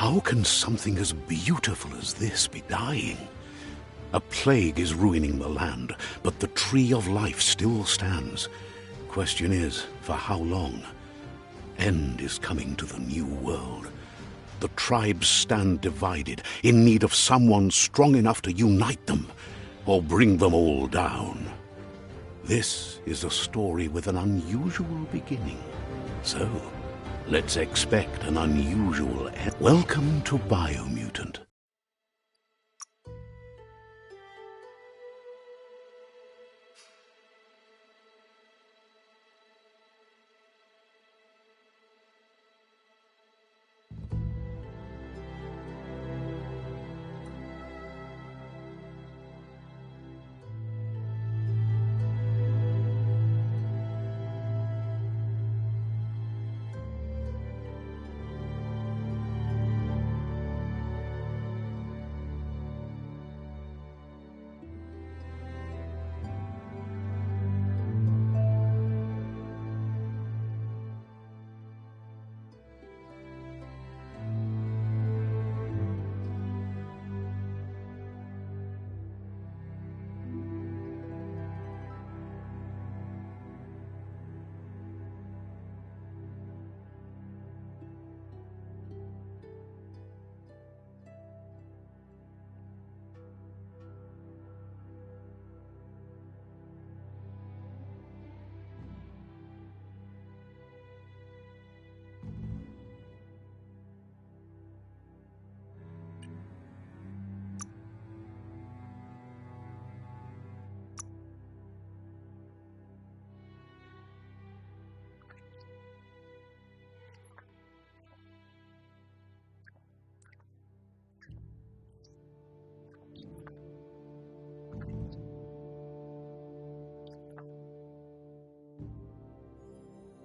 How can something as beautiful as this be dying? A plague is ruining the land, but the tree of life still stands. Question is, for how long? End is coming to the new world. The tribes stand divided, in need of someone strong enough to unite them, or bring them all down. This is a story with an unusual beginning. So, let's expect an unusual end. Welcome to Biomutant.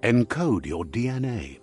Encode your DNA.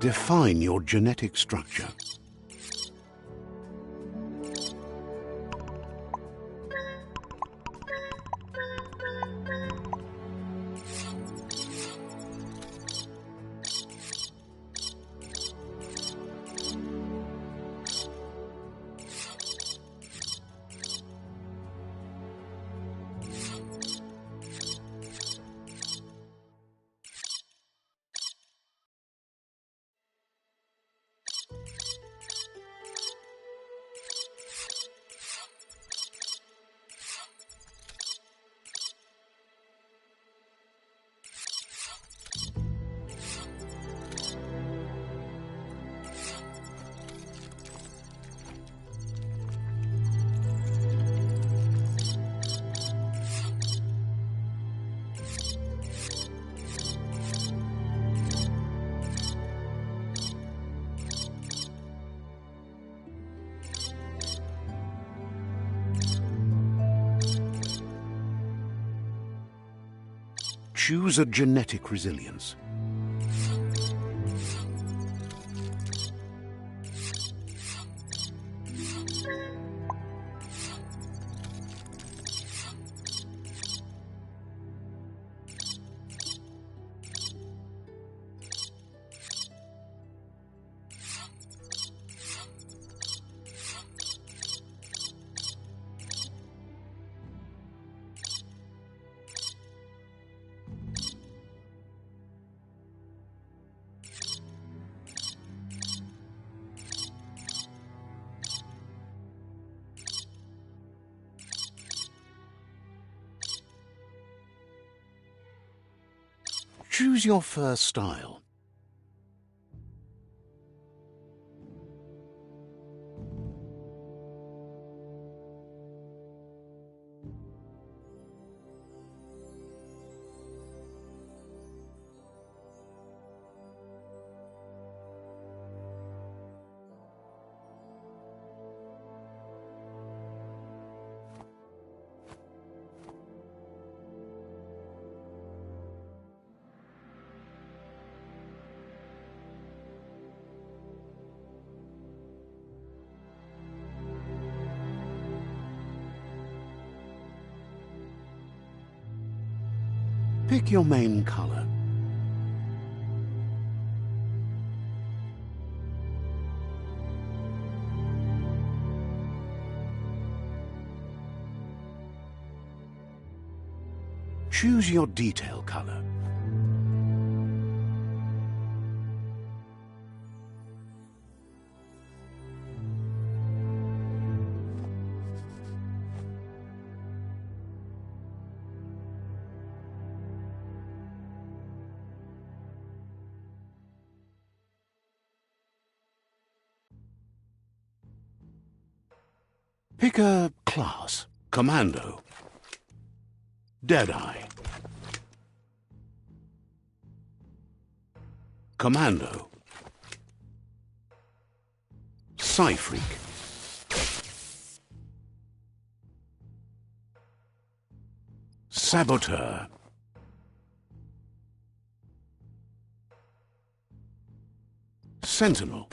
Define your genetic structure. Choose a genetic resilience. Choose your first style. Pick your main color. Choose your detail color. Pick a class. Commando. Deadeye. Commando. Psy-Freak. Saboteur. Sentinel.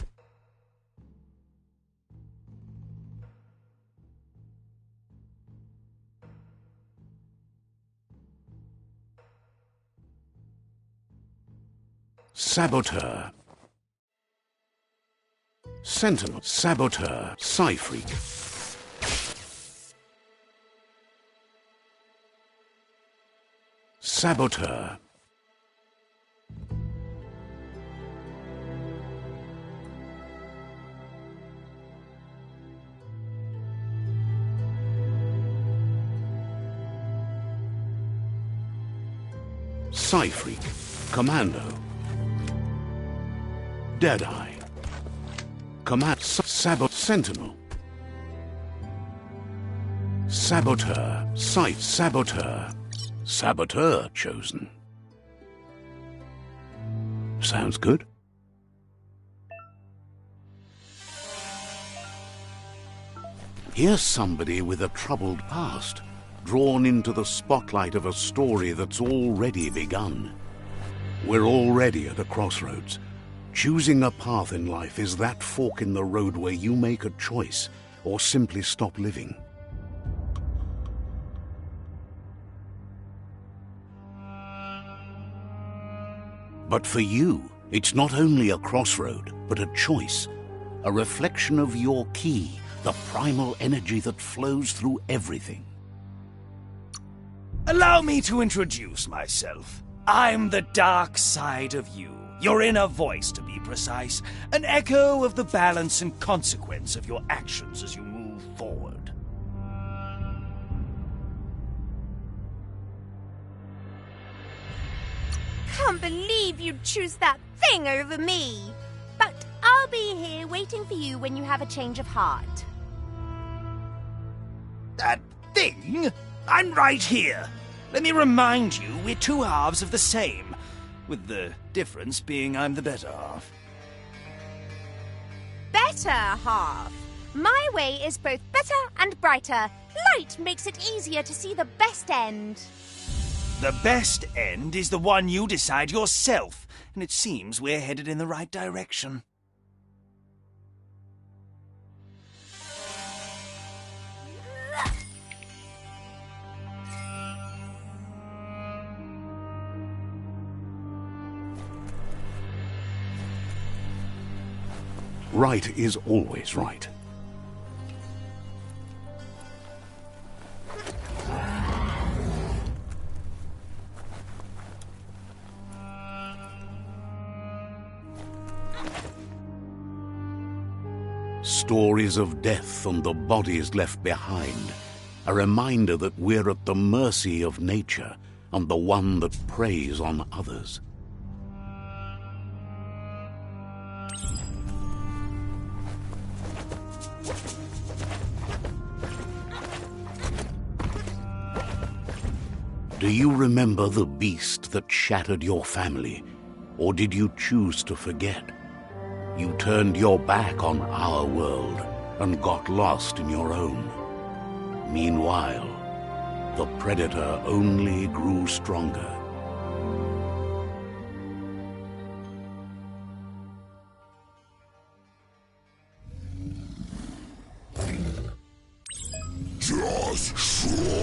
Saboteur. Sentinel. Saboteur. Psy-Freak. Saboteur. Psy-Freak. Commando. Deadeye. Sentinel. Saboteur. Saboteur. Saboteur chosen. Sounds good. Here's somebody with a troubled past, drawn into the spotlight of a story that's already begun. We're already at a crossroads. Choosing a path in life is that fork in the road where you make a choice or simply stop living. But for you, it's not only a crossroad, but a choice, a reflection of your ki, the primal energy that flows through everything. Allow me to introduce myself. I'm the dark side of you. Your inner voice, to be precise. An echo of the balance and consequence of your actions as you move forward. Can't believe you'd choose that thing over me. But I'll be here waiting for you when you have a change of heart. That thing? I'm right here. Let me remind you, we're two halves of the same. With the difference being I'm the better half. Better half? My way is both better and brighter. Light makes it easier to see the best end. The best end is the one you decide yourself, and it seems we're headed in the right direction. Right is always right. Stories of death and the bodies left behind, a reminder that we're at the mercy of nature and the one that preys on others. Do you remember the beast that shattered your family, or did you choose to forget? You turned your back on our world and got lost in your own. Meanwhile, the predator only grew stronger. Just so.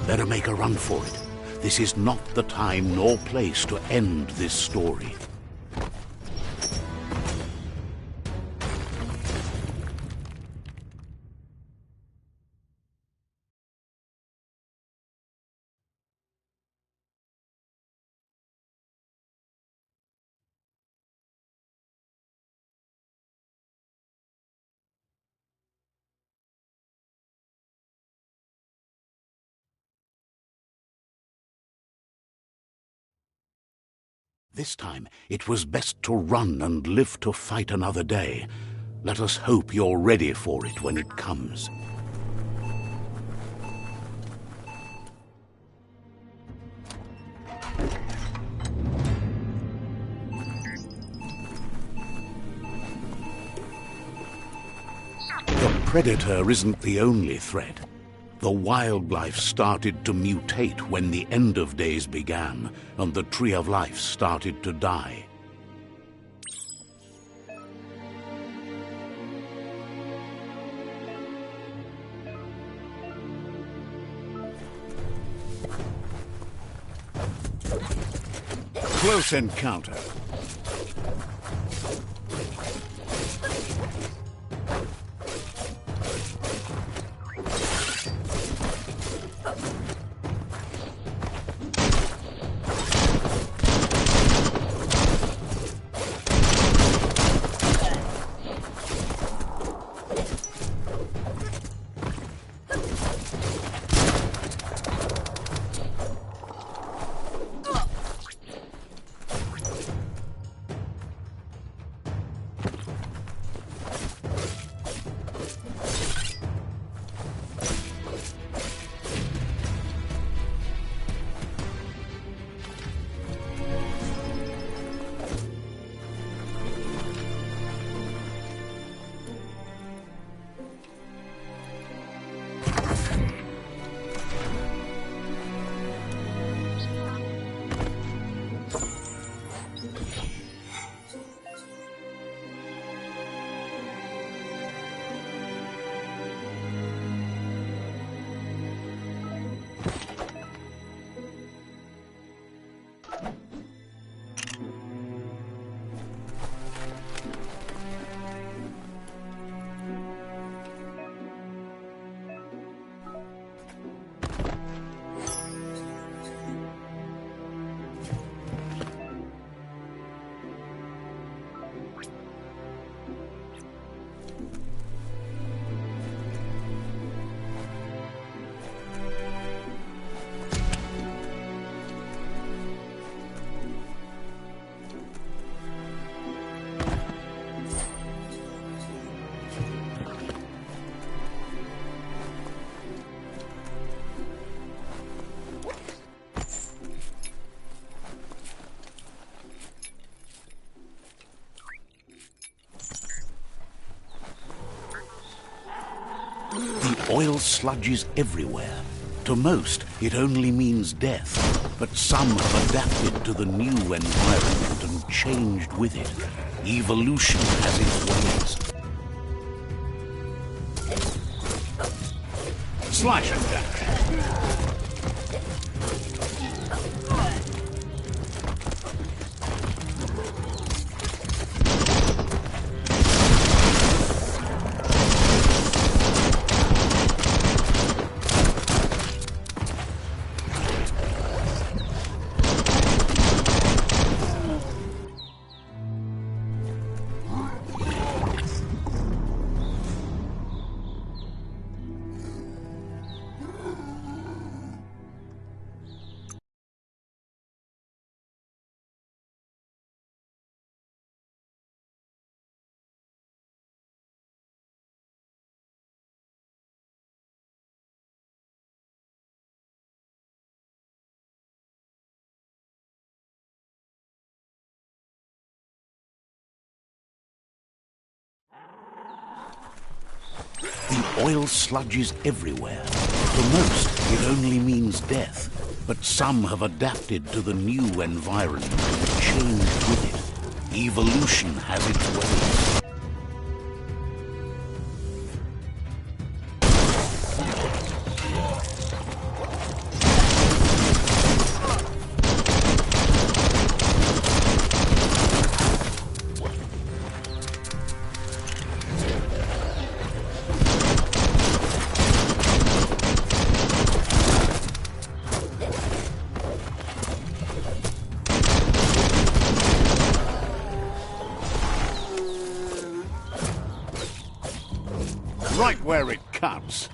Better make a run for it. This is not the time nor place to end this story. This time, it was best to run and live to fight another day. Let us hope you're ready for it when it comes. The predator isn't the only threat. The wildlife started to mutate when the end of days began, and the tree of life started to die. Close encounter. oil sludges everywhere. To most, it only means death, but some have adapted to the new environment and changed with it. Evolution has its ways. Slash and dash. The oil sludges everywhere. To most, it only means death, but some have adapted to the new environment and changed with it. Evolution has its ways. Right where it cuts.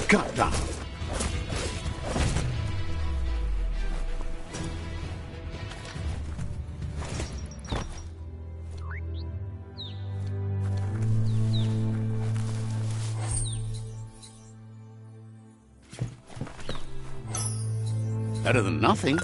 Cut down. Better than nothing.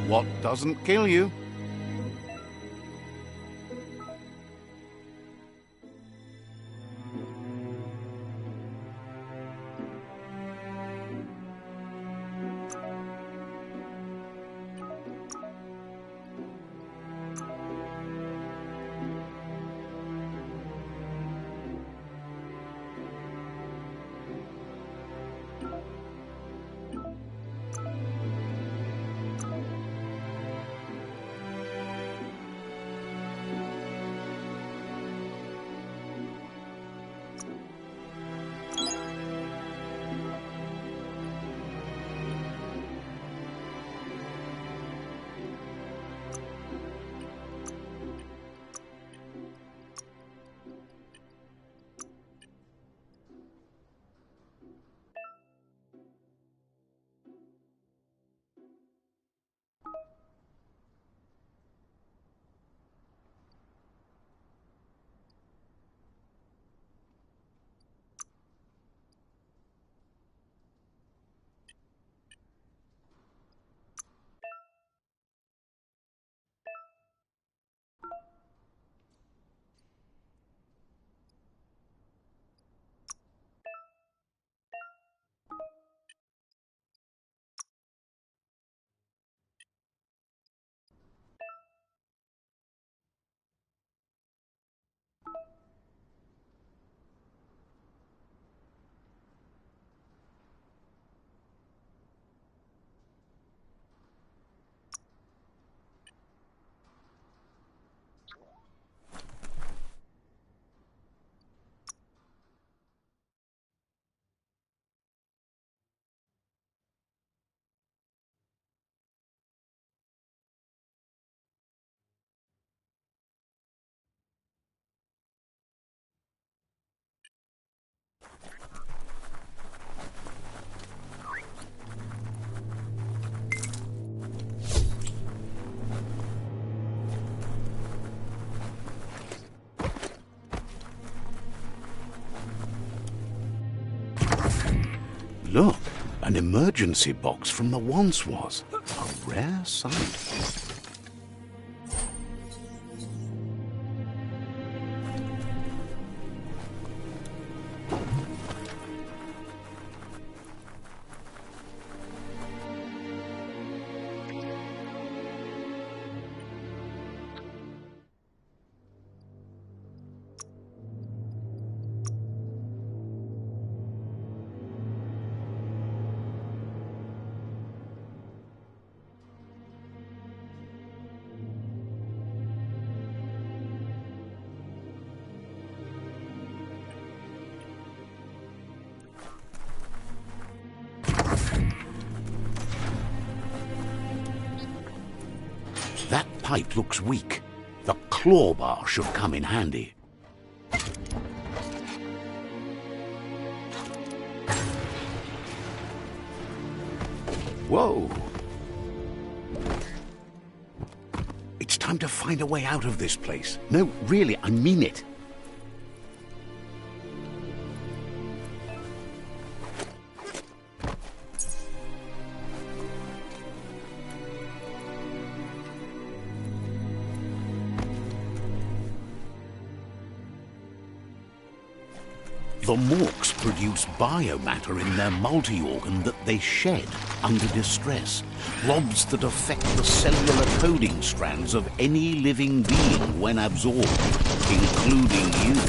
What doesn't kill you? Look, an emergency box from the once was. A rare sight. That pipe looks weak. The claw bar should come in handy. Whoa! It's time to find a way out of this place. No, really, I mean it. The morks produce biomatter in their multi-organ that they shed under distress, blobs that affect the cellular coding strands of any living being when absorbed, including you.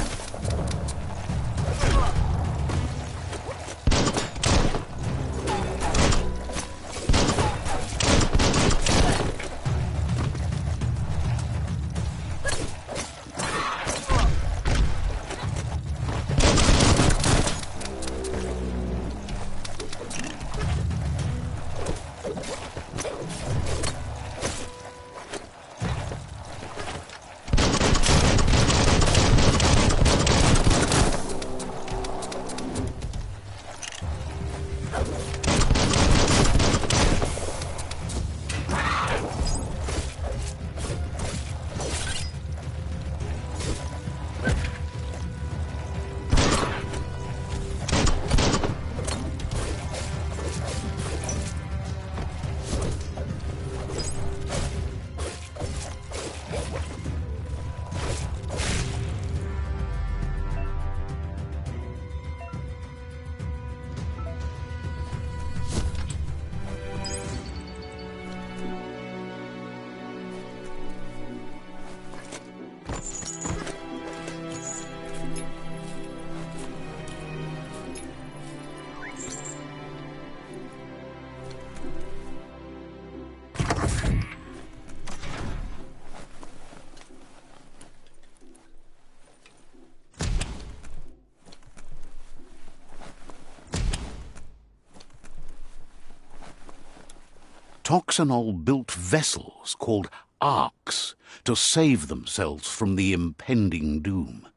Toxanol built vessels called arks to save themselves from the impending doom.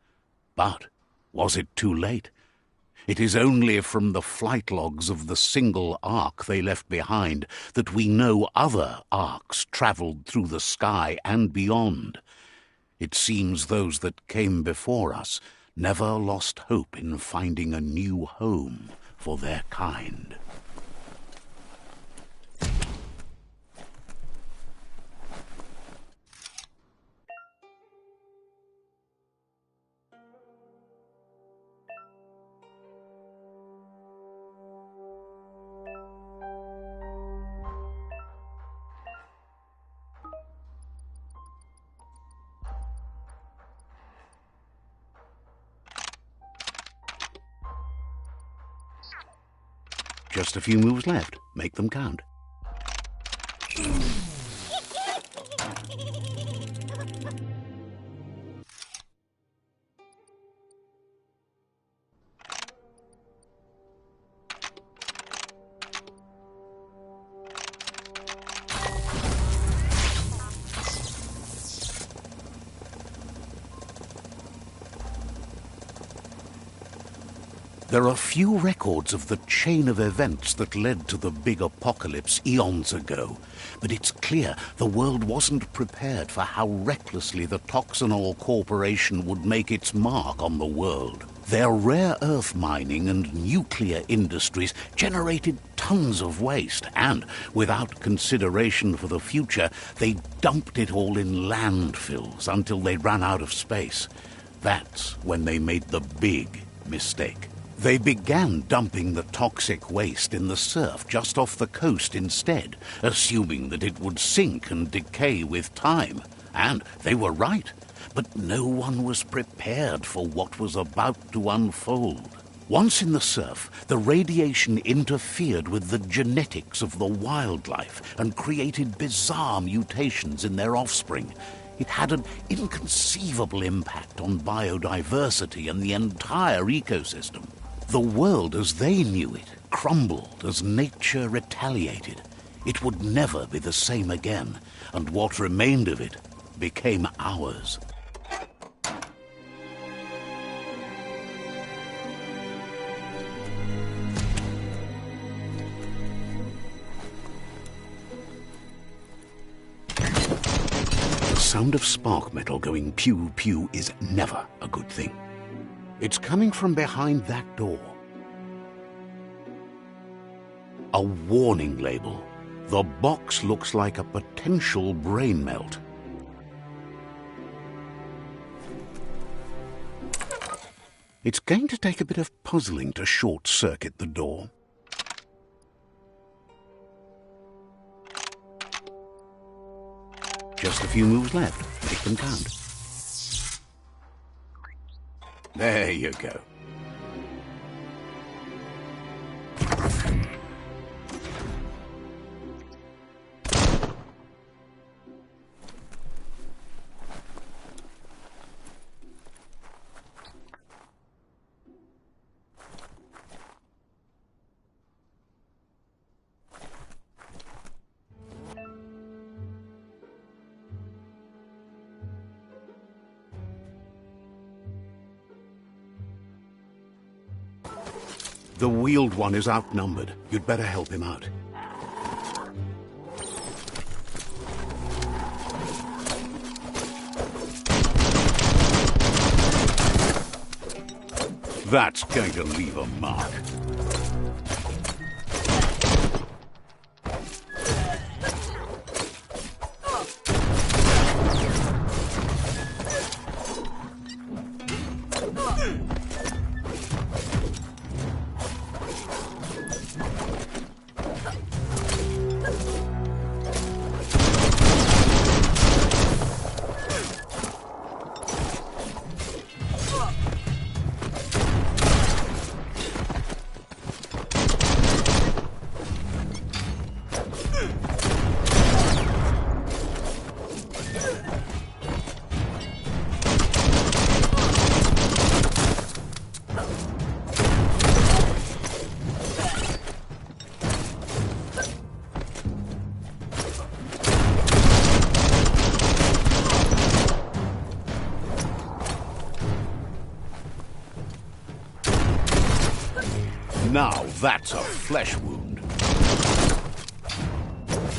But was it too late? It is only from the flight logs of the single ark they left behind that we know other arks travelled through the sky and beyond. It seems those that came before us never lost hope in finding a new home for their kind. Just a few moves left. Make them count. There are few records of the chain of events that led to the big apocalypse eons ago, but it's clear the world wasn't prepared for how recklessly the Toxanol Corporation would make its mark on the world. Their rare earth mining and nuclear industries generated tons of waste, and, without consideration for the future, they dumped it all in landfills until they ran out of space. That's when they made the big mistake. They began dumping the toxic waste in the surf just off the coast instead, assuming that it would sink and decay with time. And they were right, but no one was prepared for what was about to unfold. Once in the surf, the radiation interfered with the genetics of the wildlife and created bizarre mutations in their offspring. It had an inconceivable impact on biodiversity and the entire ecosystem. The world as they knew it crumbled as nature retaliated. It would never be the same again, and what remained of it became ours. The sound of spark metal going pew-pew is never a good thing. It's coming from behind that door. A warning label. The box looks like a potential brain melt. It's going to take a bit of puzzling to short-circuit the door. Just a few moves left. Make them count. There you go. The wheeled one is outnumbered. You'd better help him out. That's going to leave a mark. Now that's a flesh wound.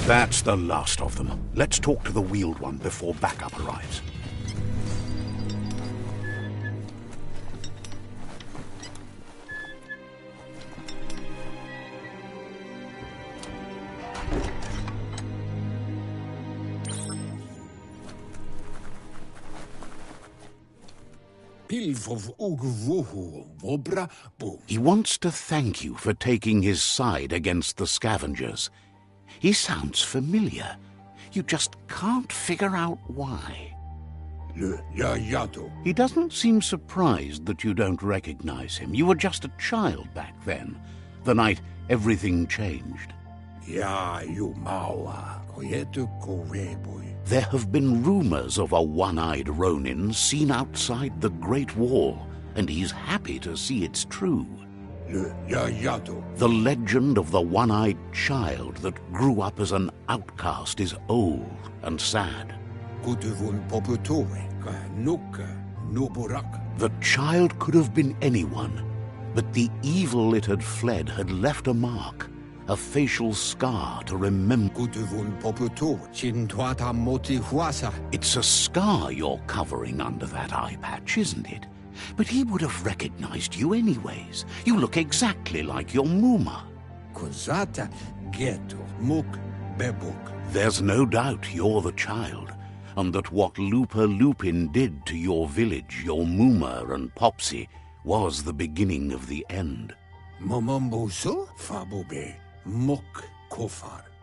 That's the last of them. Let's talk to the wheeled one before backup arrives. He wants to thank you for taking his side against the scavengers. He sounds familiar. You just can't figure out why. He doesn't seem surprised that you don't recognize him. You were just a child back then, the night everything changed. There have been rumors of a one-eyed Ronin seen outside the Great Wall, and he's happy to see it's true. The legend of the one-eyed child that grew up as an outcast is old and sad. The child could have been anyone, but the evil it had fled had left a mark. A facial scar to remember. It's a scar you're covering under that eye patch, isn't it? But he would have recognized you anyways. You look exactly like your Muma. There's no doubt you're the child, and that what Lupa Lupin did to your village, your Muma and Popsy, was the beginning of the end.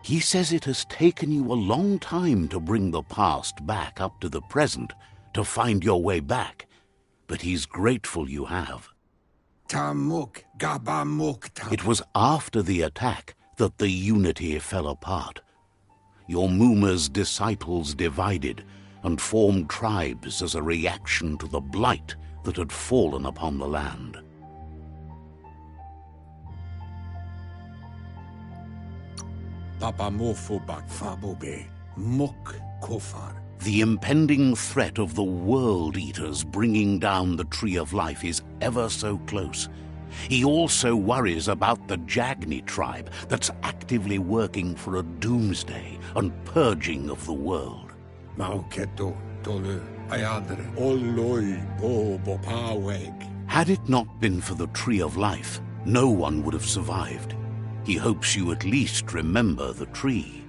He says it has taken you a long time to bring the past back up to the present, to find your way back, but he's grateful you have. It was after the attack that the unity fell apart. Your Muma's disciples divided and formed tribes as a reaction to the blight that had fallen upon the land. The impending threat of the World Eaters bringing down the Tree of Life is ever so close. He also worries about the Jagni tribe that's actively working for a doomsday and purging of the world. Had it not been for the Tree of Life, no one would have survived. He hopes you at least remember the tree.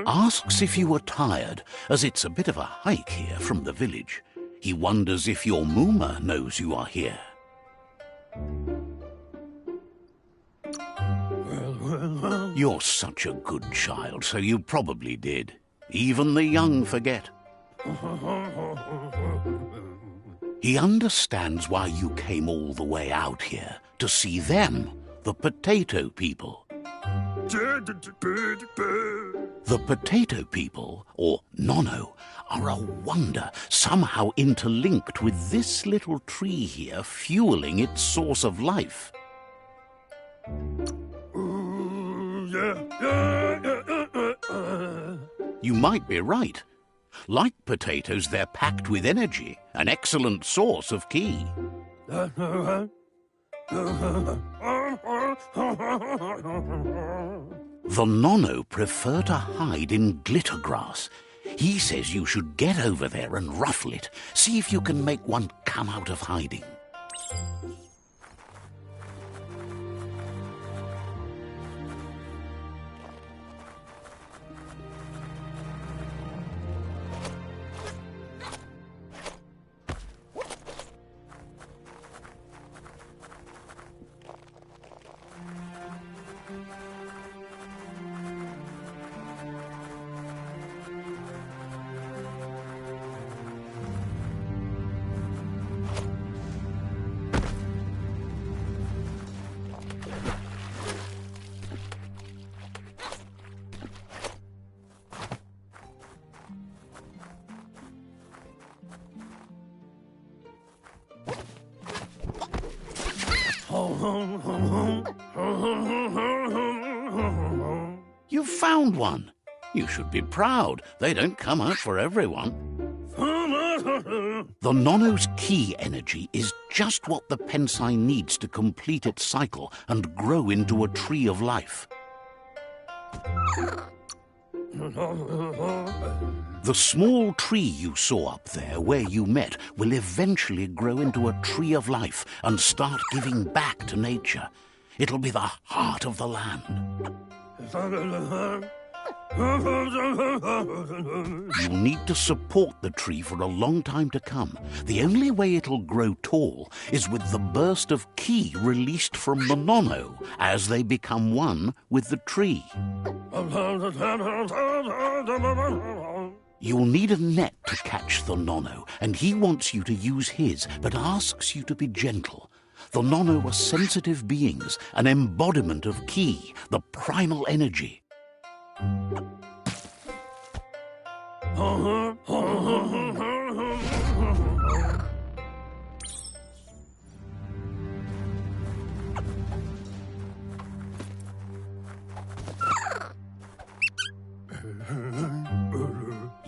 Asks if you were tired, as it's a bit of a hike here from the village. He wonders if your Muma knows you are here. You're such a good child, so you probably did. Even the young forget. He understands why you came all the way out here, to see them, the potato people. The potato people, or Nono, are a wonder, somehow interlinked with this little tree here, fueling its source of life. You might be right. Like potatoes, they're packed with energy, an excellent source of ki. The Nono prefer to hide in glitter grass. He says you should get over there and ruffle it. See if you can make one come out of hiding. You've found one. You should be proud. They don't come out for everyone. The Nono's key energy is just what the Pensai needs to complete its cycle and grow into a tree of life. The small tree you saw up there where you met will eventually grow into a tree of life and start giving back to nature. It'll be the heart of the land. You'll need to support the tree for a long time to come. The only way it'll grow tall is with the burst of ki released from the Nono as they become one with the tree. You'll need a net to catch the Nono, and he wants you to use his, but asks you to be gentle. The Nono are sensitive beings, an embodiment of ki, the primal energy.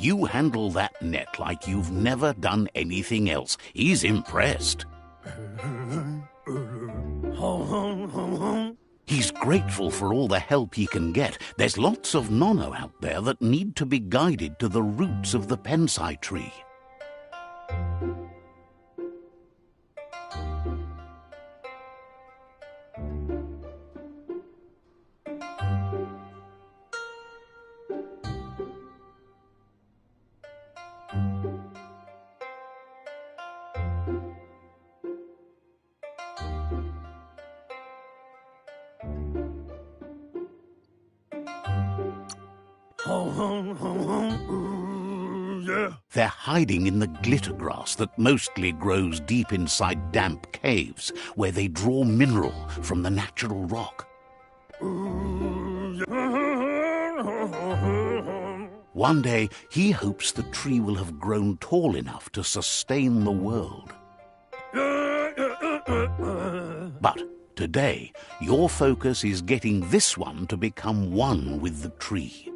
You handle that net like you've never done anything else. He's impressed. He's grateful for all the help he can get. There's lots of Nono out there that need to be guided to the roots of the Pensai tree. They're hiding in the glitter grass that mostly grows deep inside damp caves, where they draw mineral from the natural rock. One day, he hopes the tree will have grown tall enough to sustain the world. But today, your focus is getting this one to become one with the tree.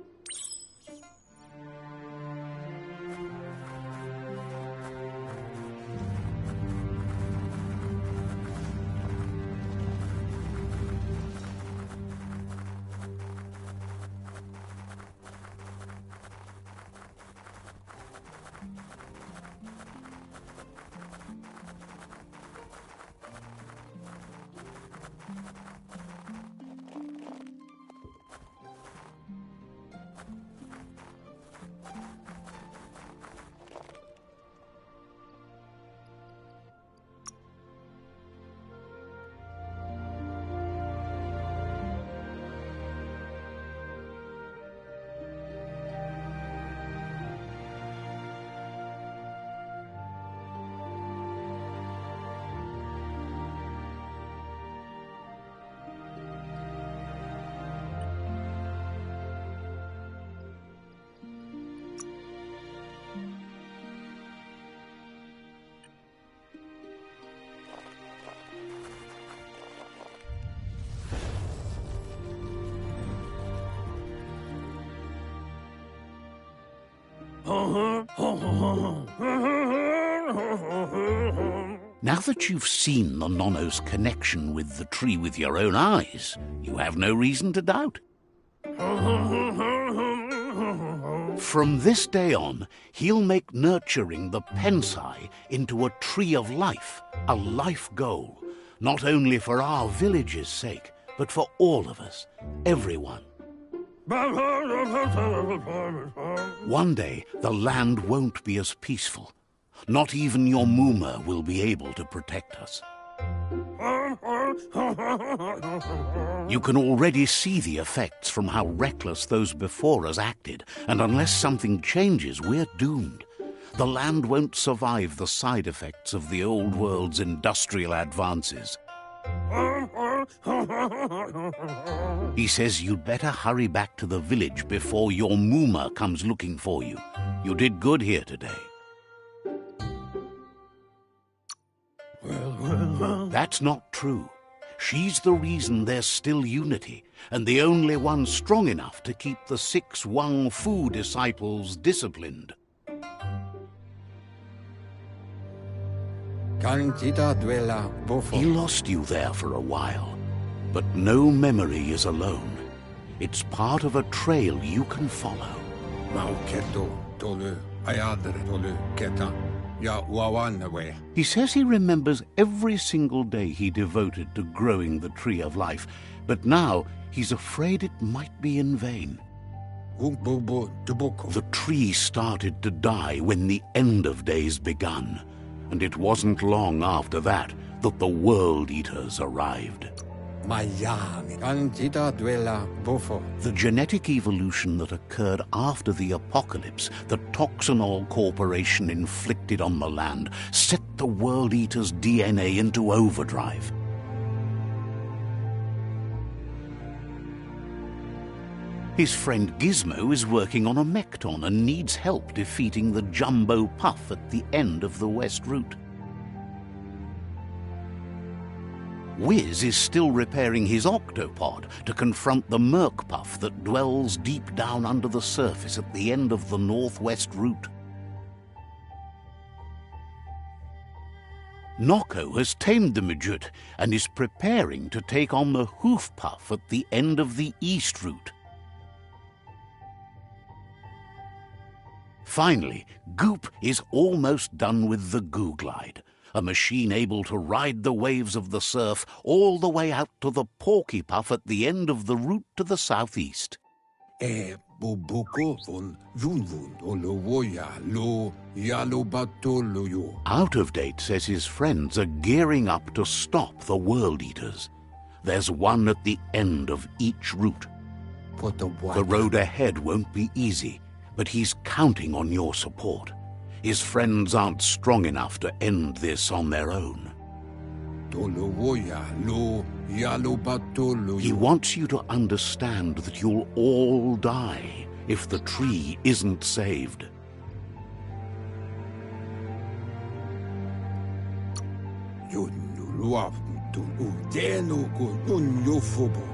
Now that you've seen the Nono's connection with the tree with your own eyes, you have no reason to doubt. From this day on, he'll make nurturing the Pensai into a tree of life, a life goal, not only for our village's sake, but for all of us, everyone. One day, the land won't be as peaceful. Not even your Muma will be able to protect us. You can already see the effects from how reckless those before us acted, and unless something changes, we're doomed. The land won't survive the side effects of the old world's industrial advances. He says you'd better hurry back to the village before your Muma comes looking for you. You did good here today. That's not true. She's the reason there's still unity, and the only one strong enough to keep the 6 Wang Fu disciples disciplined. He lost you there for a while, but no memory is alone. It's part of a trail you can follow. He says he remembers every single day he devoted to growing the Tree of Life, but now he's afraid it might be in vain. The tree started to die when the end of days begun, and it wasn't long after that that the World Eaters arrived. The genetic evolution that occurred after the apocalypse that Toxanol Corporation inflicted on the land set the World Eater's DNA into overdrive. His friend Gizmo is working on a Mekton and needs help defeating the Jumbo Puff at the end of the West Route. Wiz is still repairing his octopod to confront the Merc Puff that dwells deep down under the surface at the end of the Northwest Route. Nocco has tamed the Midget and is preparing to take on the Hoof Puff at the end of the East Route. Finally, Goop is almost done with the Goo Glide, a machine able to ride the waves of the surf all the way out to the Porky Puff at the end of the route to the southeast. Out of Date says his friends are gearing up to stop the World Eaters. There's one at the end of each route. The road ahead won't be easy, but he's counting on your support. His friends aren't strong enough to end this on their own. He wants you to understand that you'll all die if the tree isn't saved.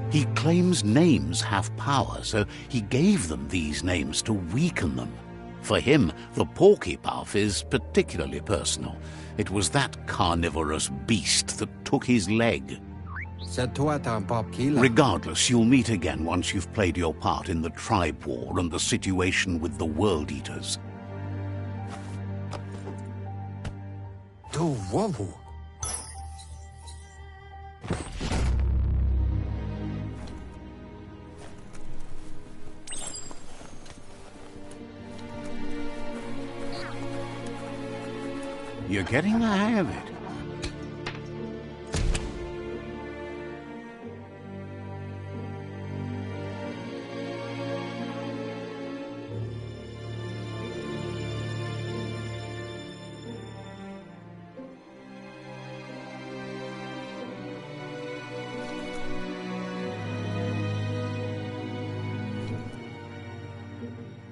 He claims names have power, so he gave them these names to weaken them. For him, the Porky Puff is particularly personal. It was that carnivorous beast that took his leg. Regardless, you'll meet again once you've played your part in the tribe war and the situation with the World Eaters. You're getting the hang of it.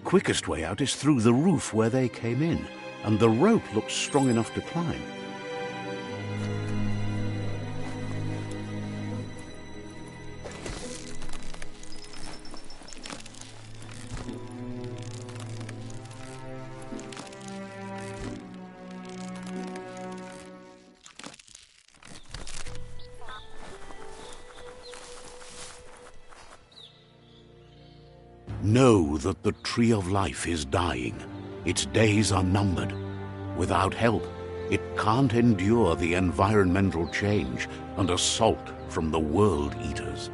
Quickest way out is through the roof where they came in, and the rope looks strong enough to climb. Know that the Tree of Life is dying. Its days are numbered. Without help, it can't endure the environmental change and assault from the World Eaters.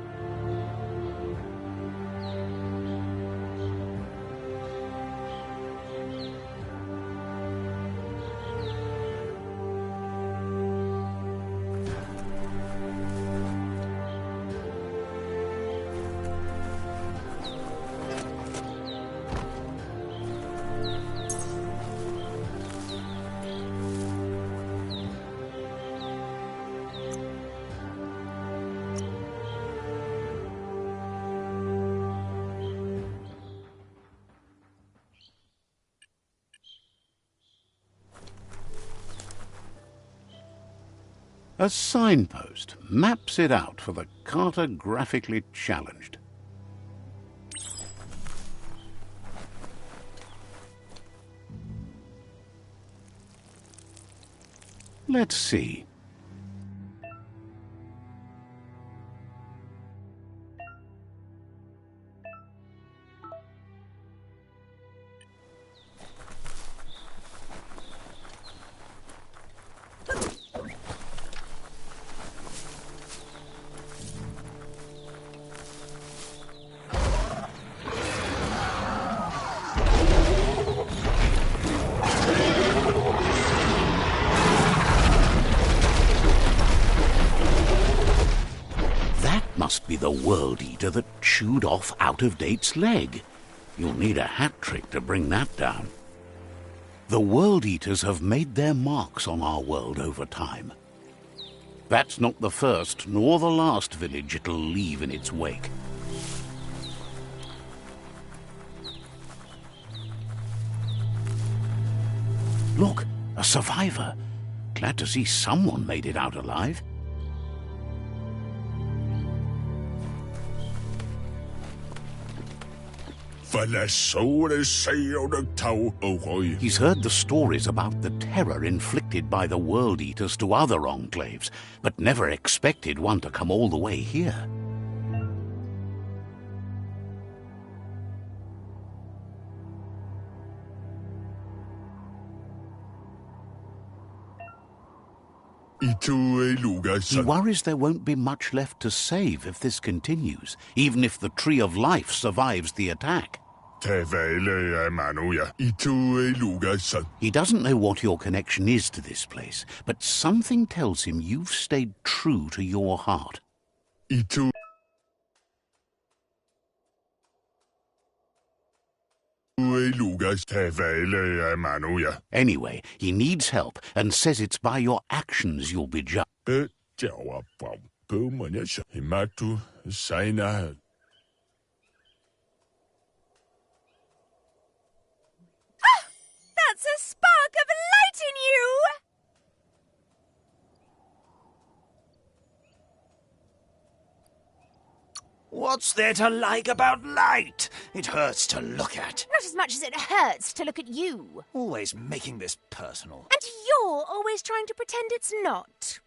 A signpost maps it out for the cartographically challenged. Let's see. Must be the World Eater that chewed off Out-of-Date's leg. You'll need a hat trick to bring that down. The World Eaters have made their marks on our world over time. That's not the first nor the last village it'll leave in its wake. Look, a survivor. Glad to see someone made it out alive. He's heard the stories about the terror inflicted by the World Eaters to other enclaves, but never expected one to come all the way here. He worries there won't be much left to save if this continues, even if the Tree of Life survives the attack. He doesn't know what your connection is to this place, but something tells him you've stayed true to your heart. Anyway, he needs help and says it's by your actions you'll be judged. That's a spark of light in you! What's there to like about light? It hurts to look at. Not as much as it hurts to look at you. Always making this personal. And you're always trying to pretend it's not.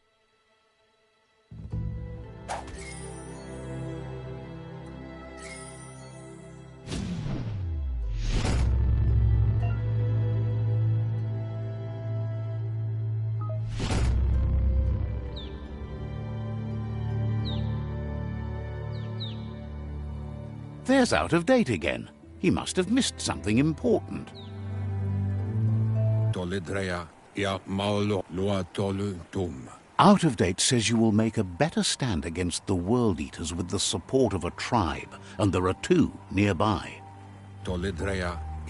There's Out-of-Date again. He must have missed something important. Out-of-Date says you will make a better stand against the World Eaters with the support of a tribe, and there are two nearby. The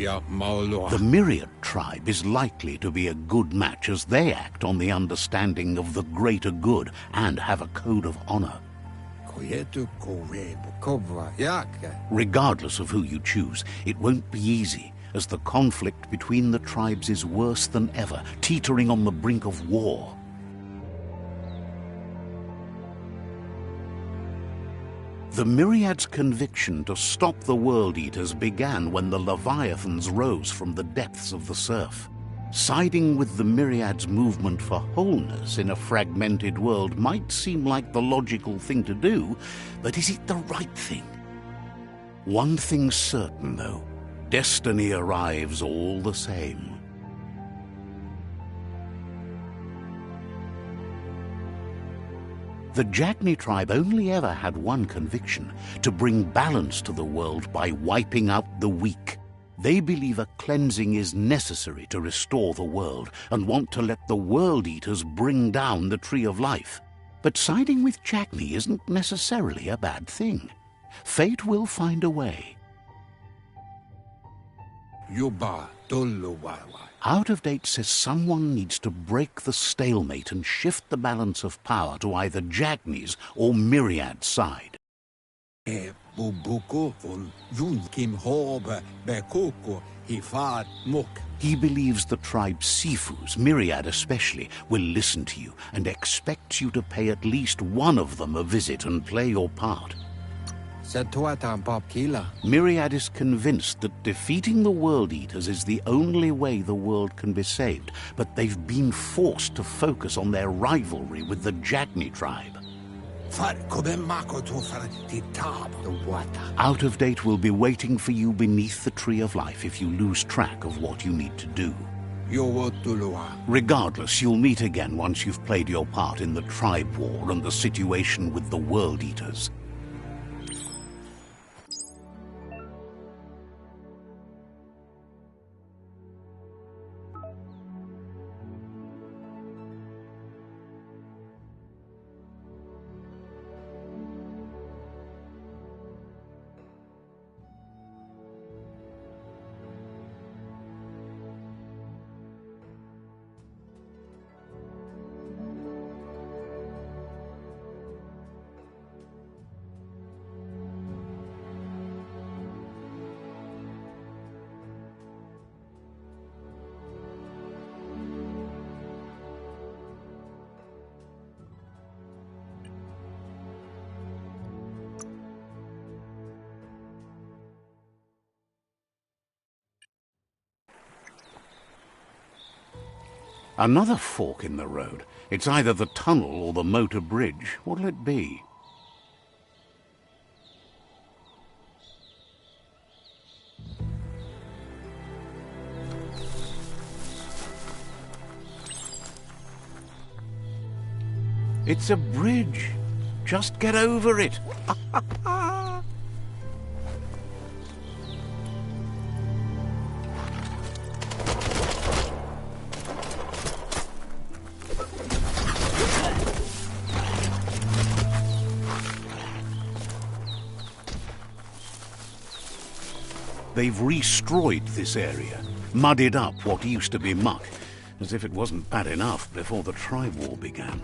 Myriad tribe is likely to be a good match as they act on the understanding of the greater good and have a code of honor. Regardless of who you choose, it won't be easy, as the conflict between the tribes is worse than ever, teetering on the brink of war. The Myriad's conviction to stop the World Eaters began when the Leviathans rose from the depths of the surf. Siding with the Myriad's movement for wholeness in a fragmented world might seem like the logical thing to do, but is it the right thing? One thing's certain, though. Destiny arrives all the same. The Jagni tribe only ever had one conviction: to bring balance to the world by wiping out the weak. They believe a cleansing is necessary to restore the world and want to let the World Eaters bring down the Tree of Life. But siding with Jagni isn't necessarily a bad thing. Fate will find a way. Out-of-Date says someone needs to break the stalemate and shift the balance of power to either Jagni's or Myriad's side. Bubuku von Yun Kim Hobe Bekuku Hifad Muk. He believes the tribe Sifus, Myriad especially, will listen to you and expects you to pay at least one of them a visit and play your part. Satuatan Bob Kila. Myriad is convinced that defeating the World Eaters is the only way the world can be saved, but they've been forced to focus on their rivalry with the Jagni tribe. Out of Date will be waiting for you beneath the Tree of Life if you lose track of what you need to do. Regardless, you'll meet again once you've played your part in the tribe war and the situation with the World Eaters. Another fork in the road. It's either the tunnel or the motor bridge. What'll it be? It's a bridge. Just get over it. They've restroyed this area, muddied up what used to be muck, as if it wasn't bad enough before the tribe war began.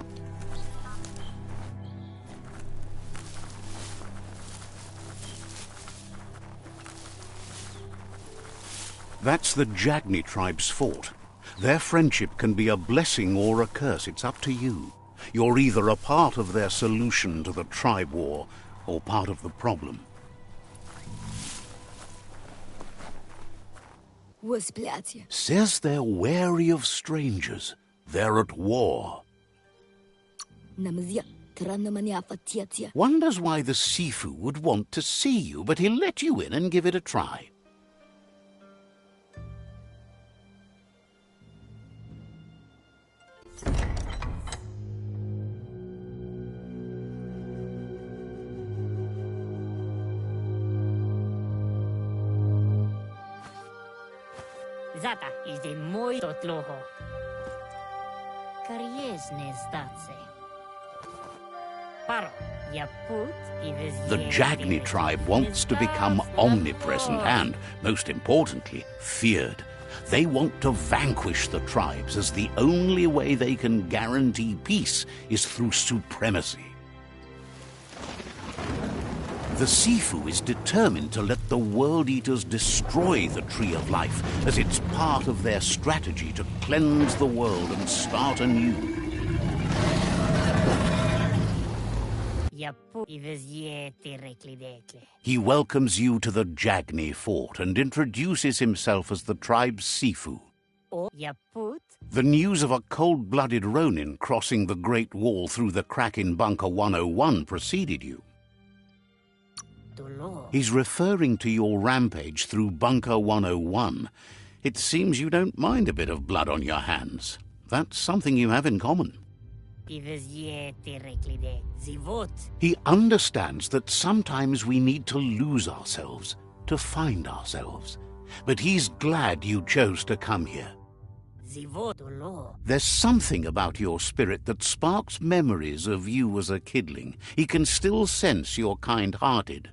That's the Jagni tribe's fort. Their friendship can be a blessing or a curse. It's up to you. You're either a part of their solution to the tribe war or part of the problem. Says they're wary of strangers. They're at war. Wonders why the Sifu would want to see you, but he'll let you in and give it a try. Zata is the moi totloho. Kariesne zdace. Paro, yaput ives. The Jagni tribe wants to become omnipresent and, most importantly, feared. They want to vanquish the tribes, as the only way they can guarantee peace is through supremacy. The Sifu is determined to let the World Eaters destroy the Tree of Life, as it's part of their strategy to cleanse the world and start anew. He welcomes you to the Jagni fort and introduces himself as the tribe's Sifu. The news of a cold-blooded Ronin crossing the Great Wall through the crack in Bunker 101 preceded you. He's referring to your rampage through Bunker 101. It seems you don't mind a bit of blood on your hands. That's something you have in common. He understands that sometimes we need to lose ourselves to find ourselves. But he's glad you chose to come here. There's something about your spirit that sparks memories of you as a kidling. He can still sense you're kind-hearted.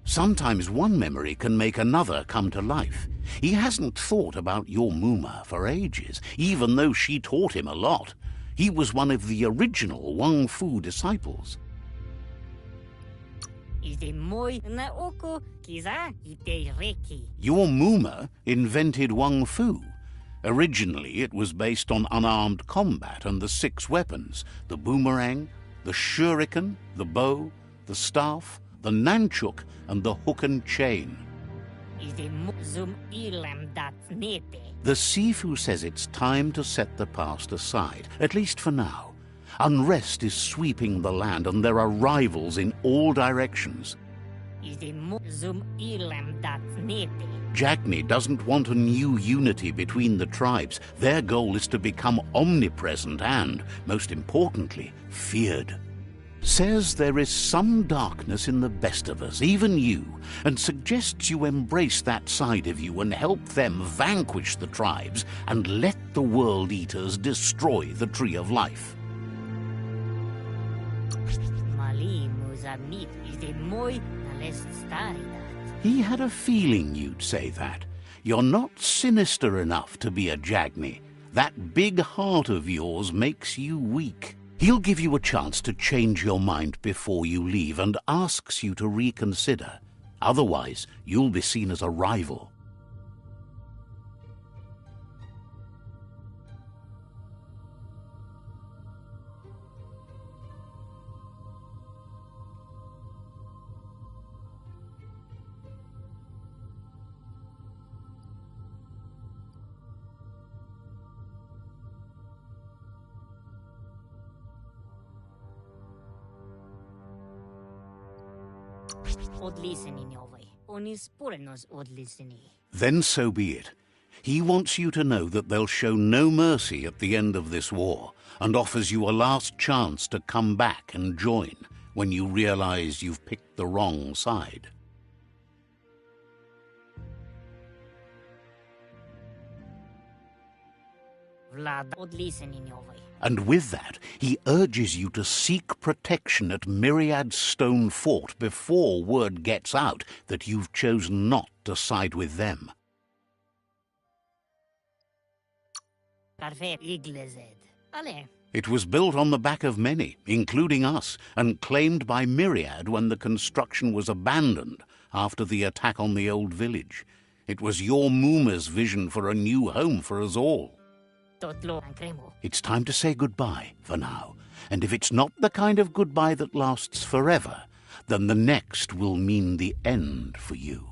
Sometimes one memory can make another come to life. He hasn't thought about your Muma for ages, even though she taught him a lot. He was one of the original Wang Fu disciples. is the moi na oko kiza ite reki. Your Muma invented Wung Fu. Originally, it was based on unarmed combat and the 6 weapons: the boomerang, the shuriken, the bow, the staff, the nunchuk, and the hook and chain. Is the zum ilam dat nete. The Sifu says it's time to set the past aside, at least for now. Unrest is sweeping the land, and there are rivals in all directions. Is the zum ilam dat nete. Jagni doesn't want a new unity between the tribes. Their goal is to become omnipresent and, most importantly, feared. Says there is some darkness in the best of us, even you, and suggests you embrace that side of you and help them vanquish the tribes and let the World Eaters destroy the Tree of Life. Mali muzamit is the moi na lest stari dat. He had a feeling you'd say that. You're not sinister enough to be a Jagni. That big heart of yours makes you weak. He'll give you a chance to change your mind before you leave and asks you to reconsider. Otherwise, you'll be seen as a rival. Od listening over. Onis purenos od listening. Then so be it. He wants you to know that they'll show no mercy at the end of this war, and offers you a last chance to come back and join when you realize you've picked the wrong side. Vlad od listening over. And with that, he urges you to seek protection at Myriad's Stone Fort before word gets out that you've chosen not to side with them. Carfer iglezed. Ale. It was built on the back of many, including us, and claimed by Myriad when the construction was abandoned after the attack on the old village. It was your Muma's vision for a new home for us all. It's time to say goodbye for now, and if it's not the kind of goodbye that lasts forever, then the next will mean the end for you.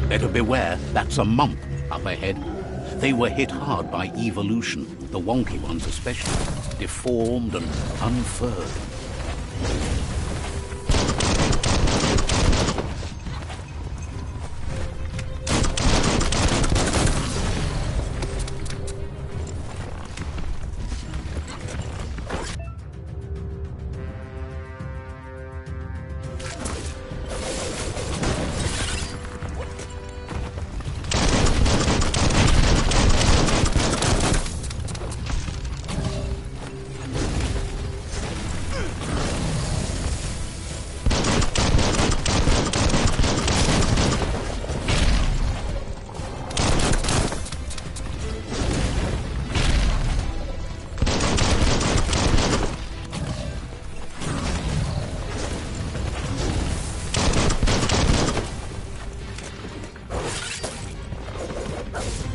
Better beware, that's a mump up ahead. They were hit hard by evolution, the wonky ones especially, deformed and unfurred.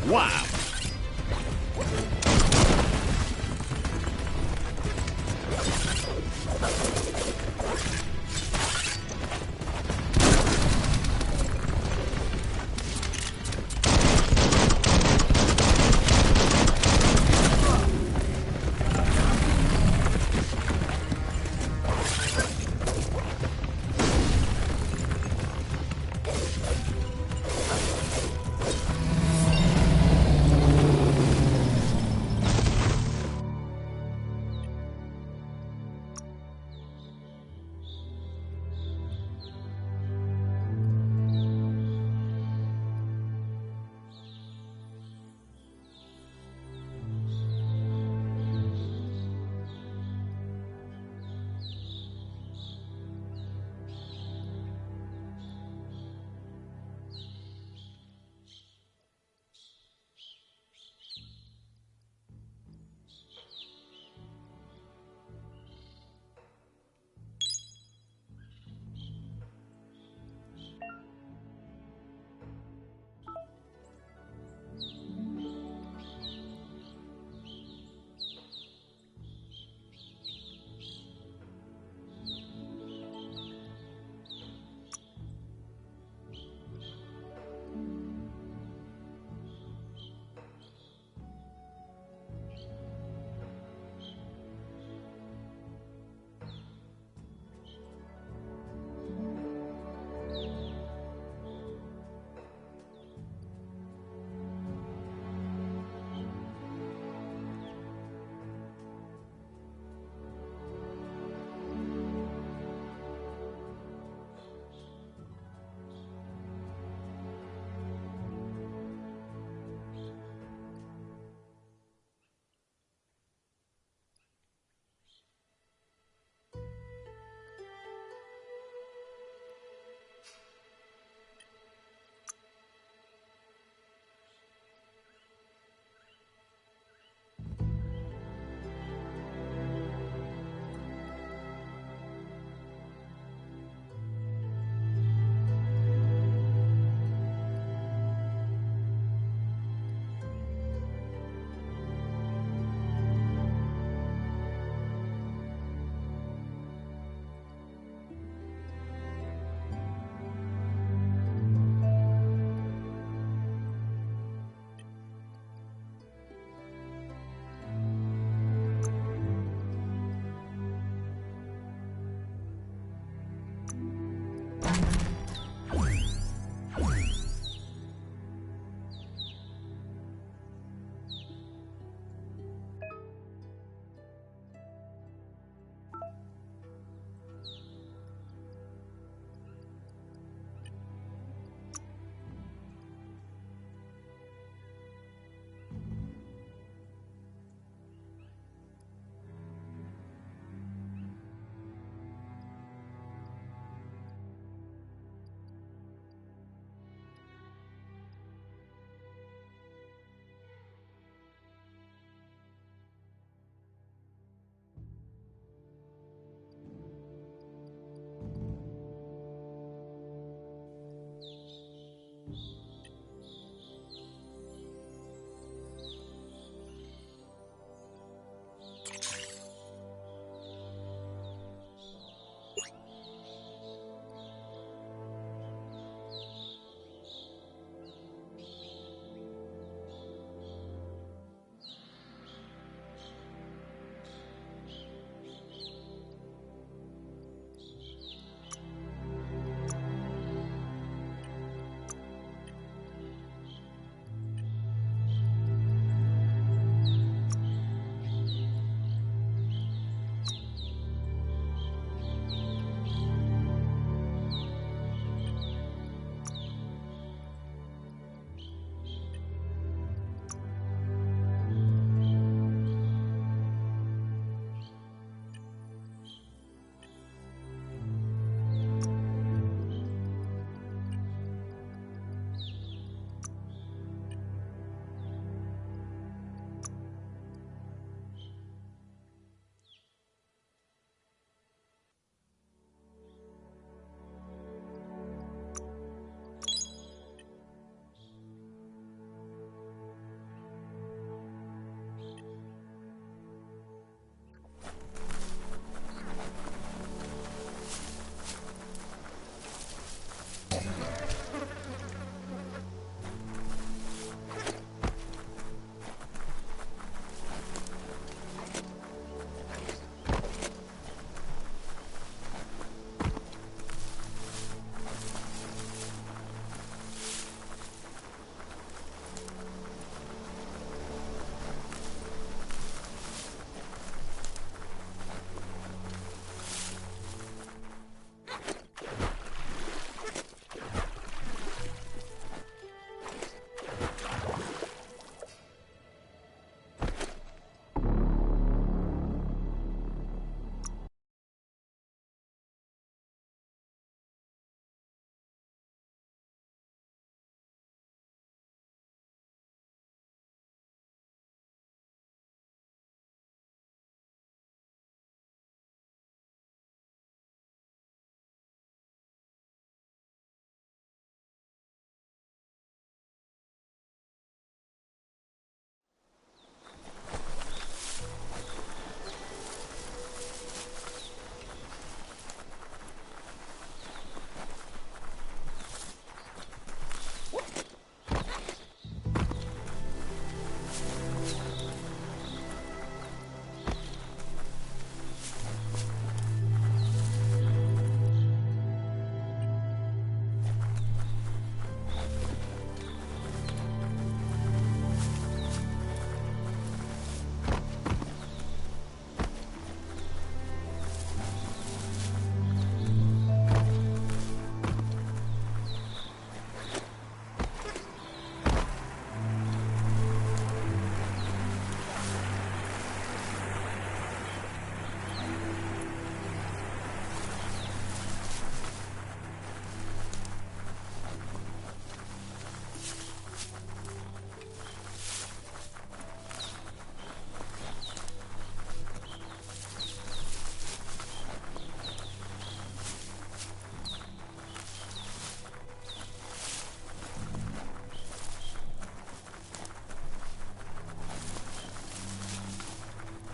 Wow!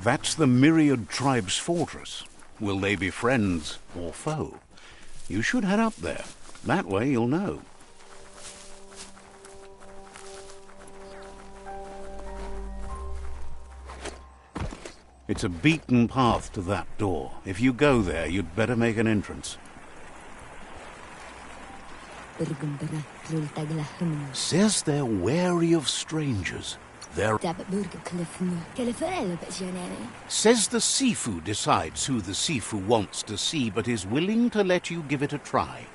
That's the Myriad Tribe's fortress. Will they be friends or foe? You should head up there. That way you'll know. It's a beaten path to that door. If you go there, you'd better make an entrance. Says they're wary of strangers. Says the Sifu decides who the Sifu wants to see, but is willing to let you give it a try.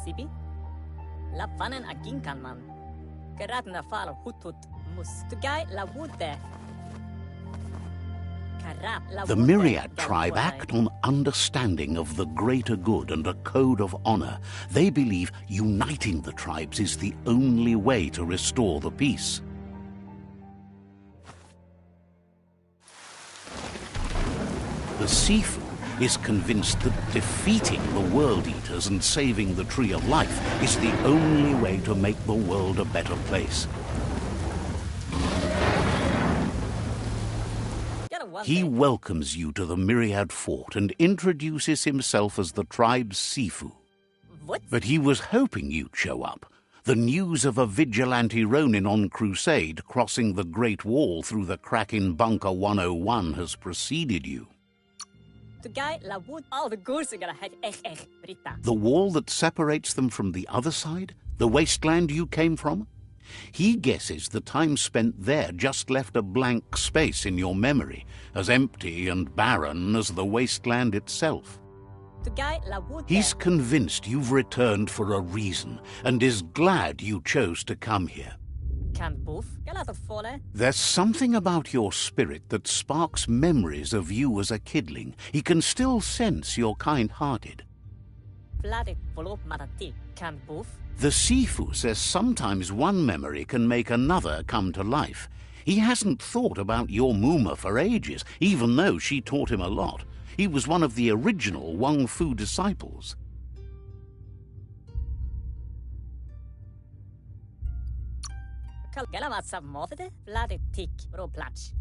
Sibi? Lapvanen aginkanman. Geratna fal hutut mus. Tugai la wute. The Myriad tribe act on understanding of the greater good and a code of honor. They believe uniting the tribes is the only way to restore the peace. The Sifu is convinced that defeating the World Eaters and saving the Tree of Life is the only way to make the world a better place. He welcomes you to the Myriad Fort and introduces himself as the tribe's Sifu. But he was hoping you'd show up. The news of a vigilante Ronin on crusade crossing the Great Wall through the crack in Bunker 101 has preceded you. The wall that separates them from the other side? The wasteland you came from? He guesses the time spent there just left a blank space in your memory, as empty and barren as the wasteland itself. He's convinced you've returned for a reason, and is glad you chose to come here. There's something about your spirit that sparks memories of you as a kidling. He can still sense you're kind-hearted. The Sifu says sometimes one memory can make another come to life. He hasn't thought about your Muma for ages, even though she taught him a lot. He was one of the original Wang Fu disciples.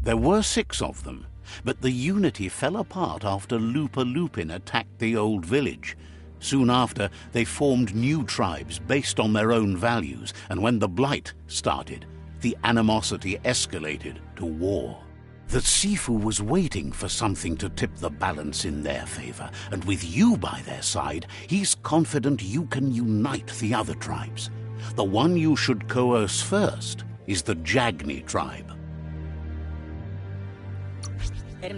There were 6 of them, but the unity fell apart after Lupa Lupin attacked the old village. Soon after, they formed new tribes based on their own values, and when the Blight started, the animosity escalated to war. The Sifu was waiting for something to tip the balance in their favor, and with you by their side, he's confident you can unite the other tribes. The one you should coerce first is the Jagni tribe. The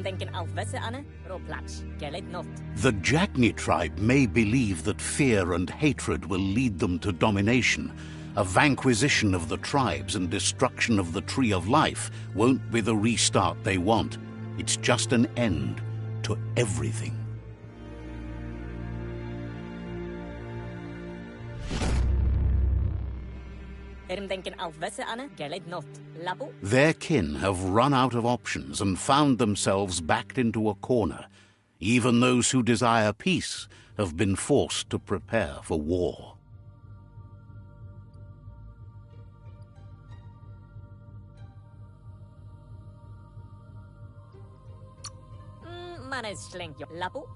Jagni tribe may believe that fear and hatred will lead them to domination. A vanquisition of the tribes and destruction of the Tree of Life won't be the restart they want. It's just an end to everything. Their kin have run out of options and found themselves backed into a corner. Even those who desire peace have been forced to prepare for war.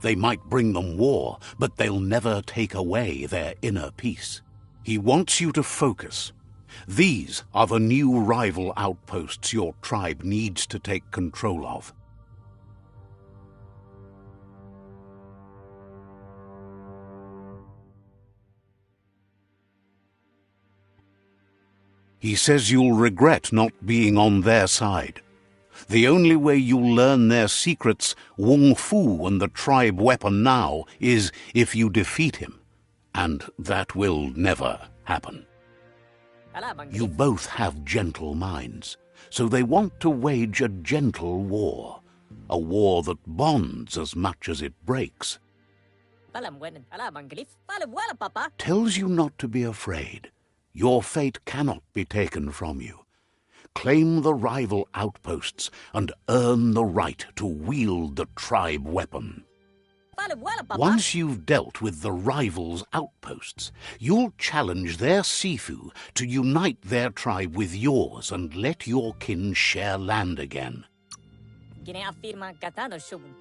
They might bring them war, but they'll never take away their inner peace. He wants you to focus. These are the new rival outposts your tribe needs to take control of. He says you'll regret not being on their side. The only way you'll learn their secrets, Wung Fu and the tribe weapon now, is if you defeat him. And that will never happen. You both have gentle minds, so they want to wage a gentle war. A war that bonds as much as it breaks. Tells you not to be afraid. Your fate cannot be taken from you. Claim the rival outposts and earn the right to wield the tribe weapon. Once you've dealt with the rivals' outposts, you'll challenge their Sifu to unite their tribe with yours and let your kin share land again.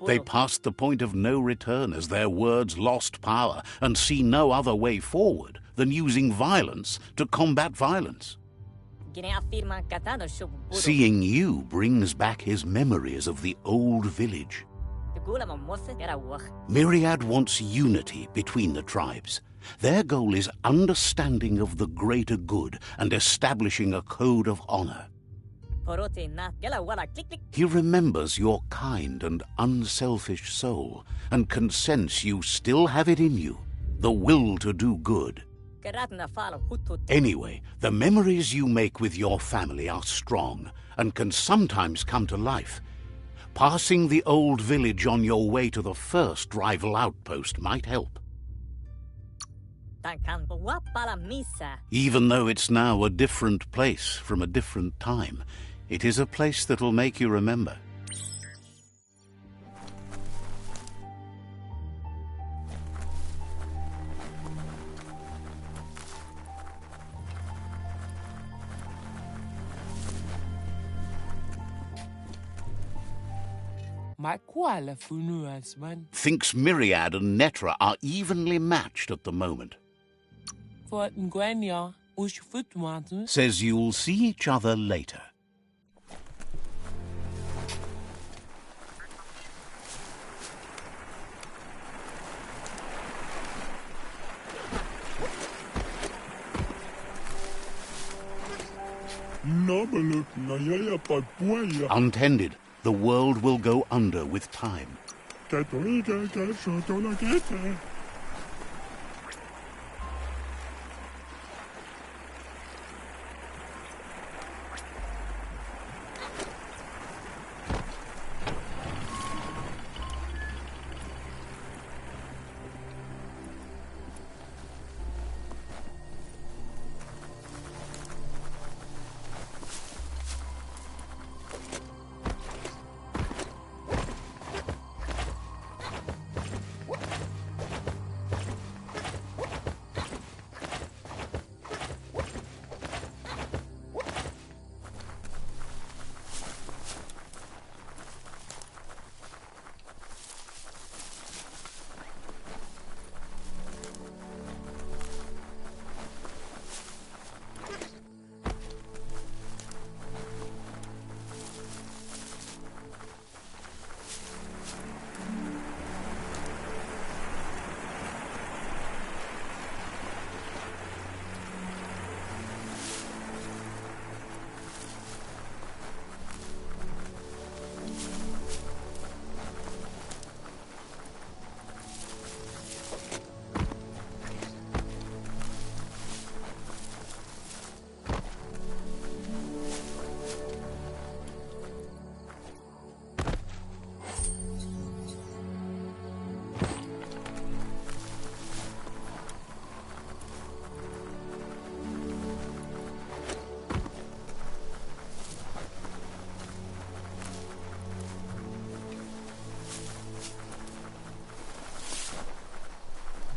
They passed the point of no return as their words lost power and see no other way forward than using violence to combat violence. Seeing you brings back his memories of the old village. Myriad wants unity between the tribes. Their goal is understanding of the greater good and establishing a code of honor. He remembers your kind and unselfish soul and can sense you still have it in you, the will to do good. Anyway, the memories you make with your family are strong and can sometimes come to life. Passing the old village on your way to the first rival outpost might help. Even though it's now a different place from a different time, it is a place that'll make you remember. Thinks Myriad and Netra are evenly matched at the moment. Says you'll see each other later. Untended, the world will go under with time.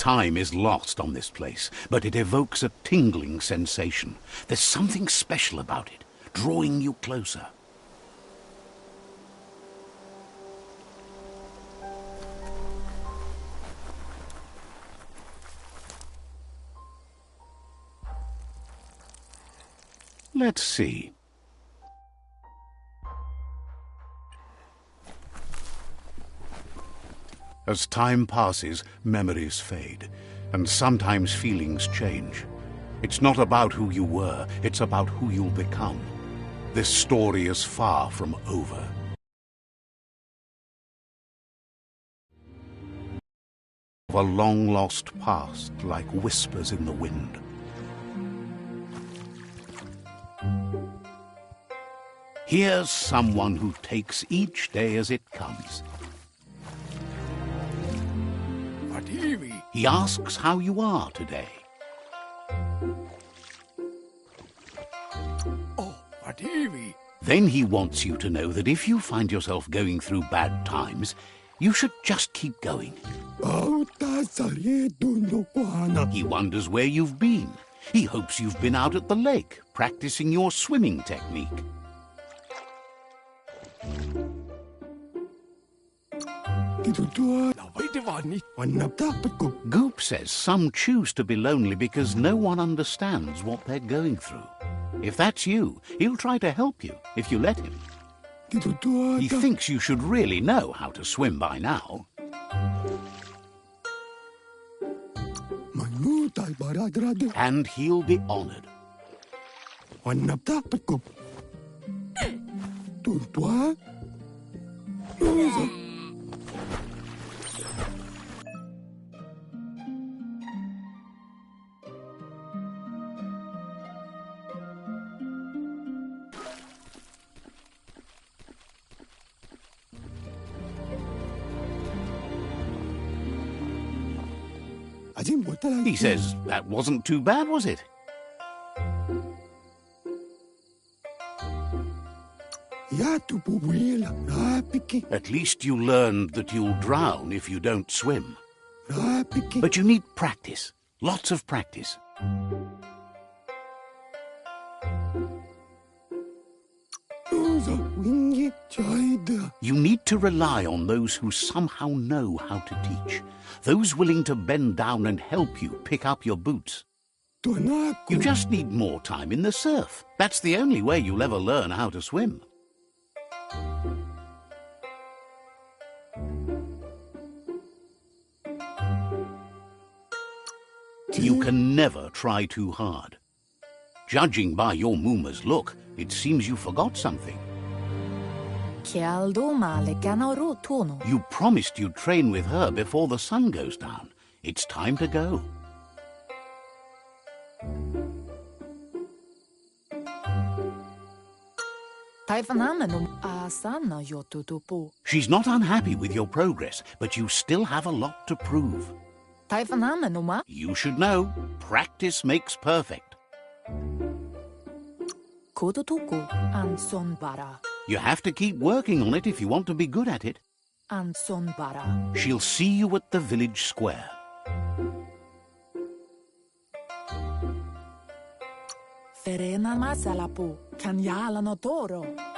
Time is lost on this place, but it evokes a tingling sensation. There's something special about it, drawing you closer. Let's see. As time passes, memories fade, and sometimes feelings change. It's not about who you were, it's about who you'll become. This story is far from over. A long-lost past, like whispers in the wind. Here's someone who takes each day as it comes. He asks how you are today. Then he wants you to know that if you find yourself going through bad times, you should just keep going. He wonders where you've been. He hopes you've been out at the lake, practicing your swimming technique. Goop says some choose to be lonely because no one understands what they're going through. If that's you, he'll try to help you if you let him. He thinks you should really know how to swim by now. And he'll be honored. He says that wasn't too bad, was it? At least you learned that you'll drown if you don't swim. But you need practice, lots of practice. You need to rely on those who somehow know how to teach, those willing to bend down and help you pick up your boots. You just need more time in the surf. That's the only way you'll ever learn how to swim. You can never try too hard. Judging by your Mooma's look, it seems you forgot something. You promised you'd train with her before the sun goes down. It's time to go. She's not unhappy with your progress, but you still have a lot to prove. You should know, practice makes perfect. You have to keep working on it if you want to be good at it. She'll see you at the village square.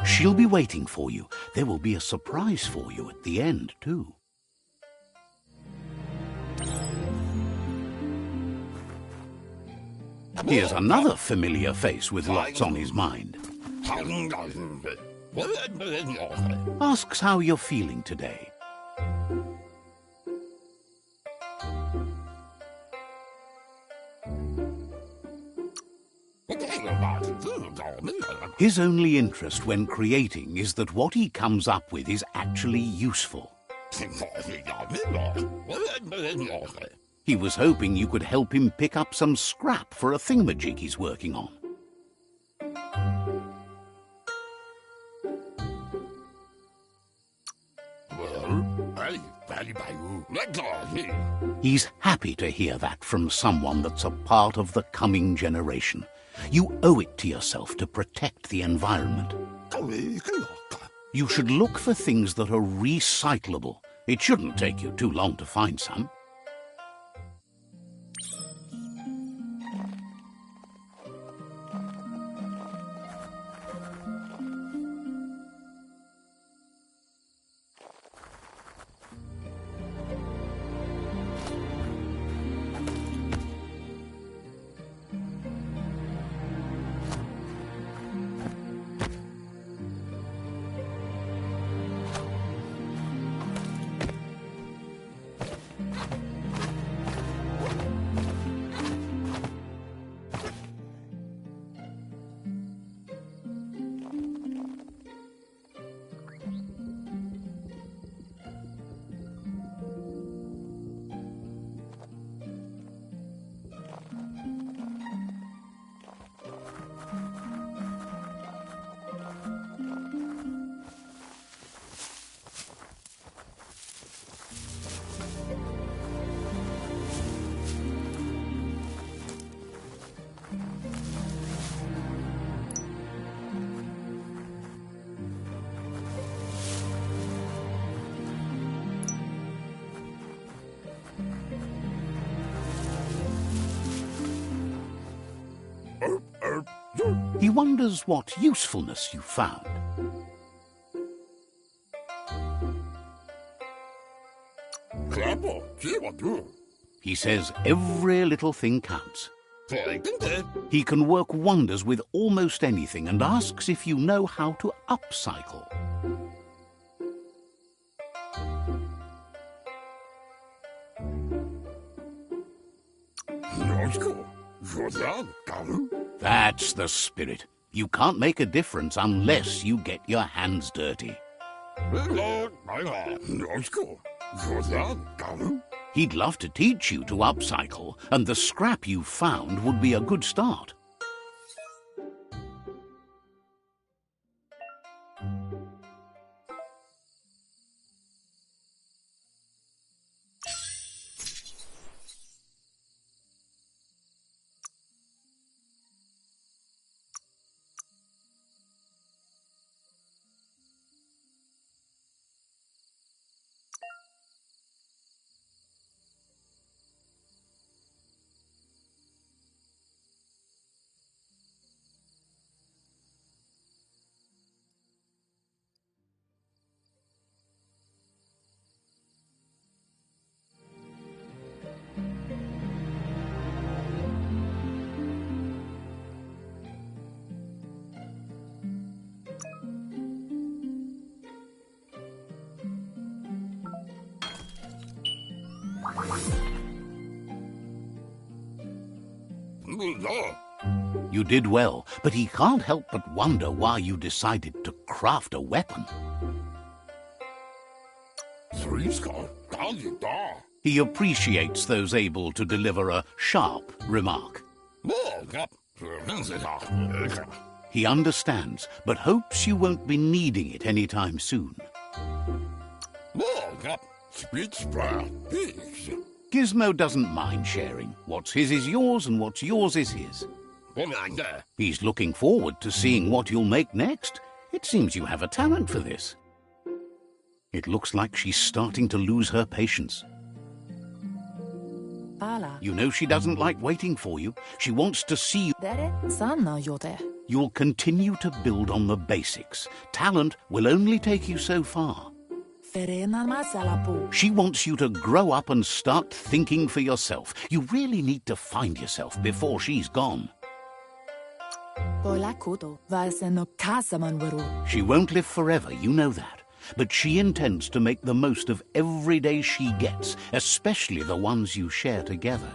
She'll be waiting for you. There will be a surprise for you at the end, too. Here's another familiar face with lots on his mind. Asks how you're feeling today. His only interest when creating is that what he comes up with is actually useful. He was hoping you could help him pick up some scrap for a thingamajig he's working on. He's happy to hear that from someone that's a part of the coming generation. You owe it to yourself to protect the environment. You should look for things that are recyclable. It shouldn't take you too long to find some. He wonders what usefulness you found. He says every little thing counts. He can work wonders with almost anything and asks if you know how to upcycle. That's the spirit. You can't make a difference unless you get your hands dirty. He'd love to teach you to upcycle, and the scrap you found would be a good start. You did well, but he can't help but wonder why you decided to craft a weapon. He appreciates those able to deliver a sharp remark. He understands, but hopes you won't be needing it anytime soon. Gizmo doesn't mind sharing. What's his is yours, and what's yours is his. He's looking forward to seeing what you'll make next. It seems you have a talent for this. It looks like she's starting to lose her patience. You know she doesn't like waiting for you. She wants to see you. You'll continue to build on the basics. Talent will only take you so far. She wants you to grow up and start thinking for yourself. You really need to find yourself before she's gone. She won't live forever, you know that. But she intends to make the most of every day she gets, especially the ones you share together.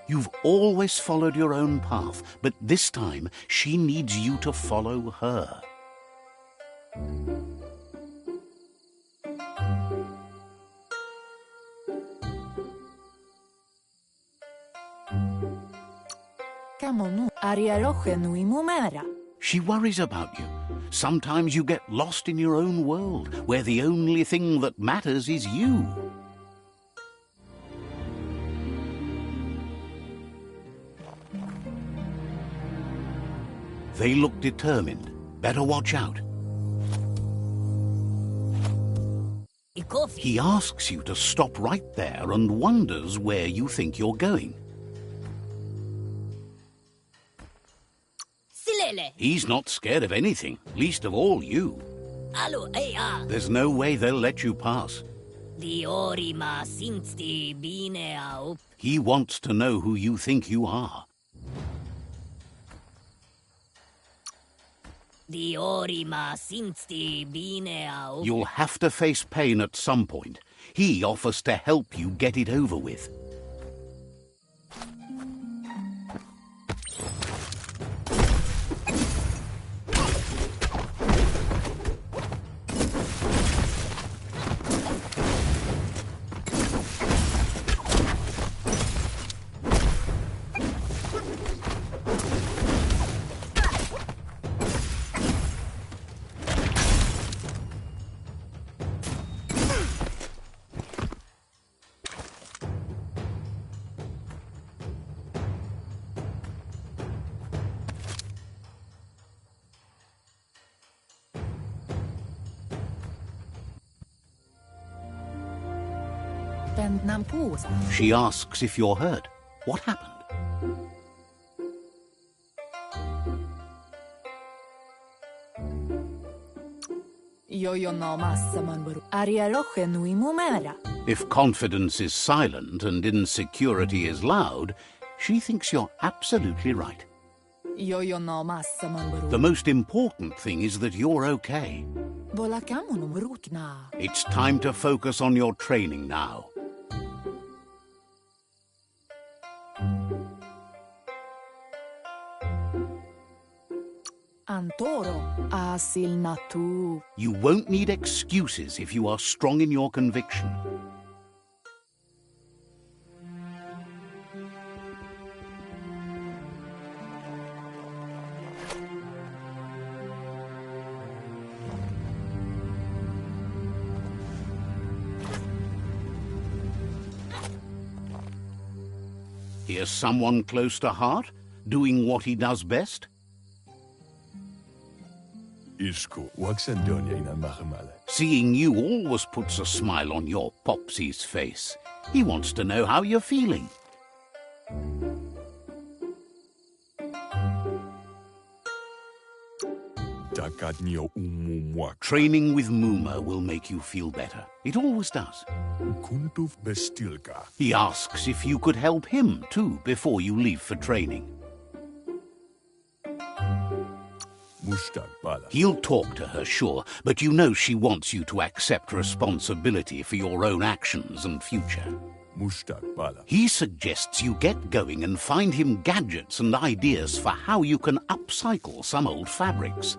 You've always followed your own path, but this time she needs you to follow her. She worries about you. Sometimes you get lost in your own world, where the only thing that matters is you. They look determined. Better watch out. He asks you to stop right there and wonders where you think you're going. He's not scared of anything, least of all you. There's no way they'll let you pass. He wants to know who you think you are. You'll have to face pain at some point. He offers to help you get it over with. She asks if you're hurt. What happened? If confidence is silent and insecurity is loud, she thinks you're absolutely right. The most important thing is that you're okay. It's time to focus on your training now. You won't need excuses if you are strong in your conviction. Here's someone close to heart, doing what he does best. Seeing you always puts a smile on your Popsy's face. He wants to know how you're feeling. Training with Muma will make you feel better. It always does. He asks if you could help him too before you leave for training. He'll talk to her, sure, but you know she wants you to accept responsibility for your own actions and future. He suggests you get going and find him gadgets and ideas for how you can upcycle some old fabrics.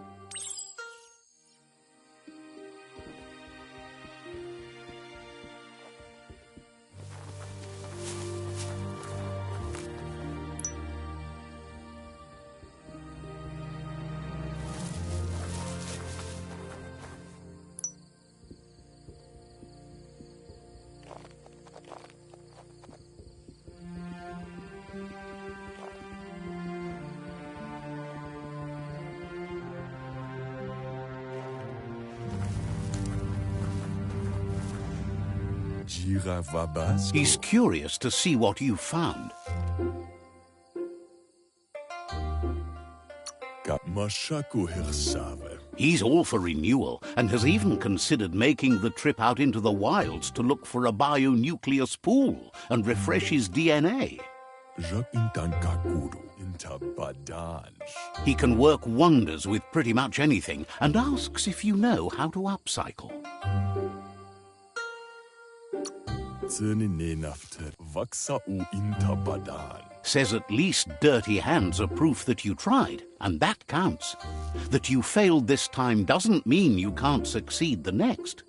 He's curious to see what you've found. He's all for renewal and has even considered making the trip out into the wilds to look for a bionucleus pool and refresh his DNA. He can work wonders with pretty much anything and asks if you know how to upcycle. Says at least dirty hands are proof that you tried, and that counts. That you failed this time doesn't mean you can't succeed the next.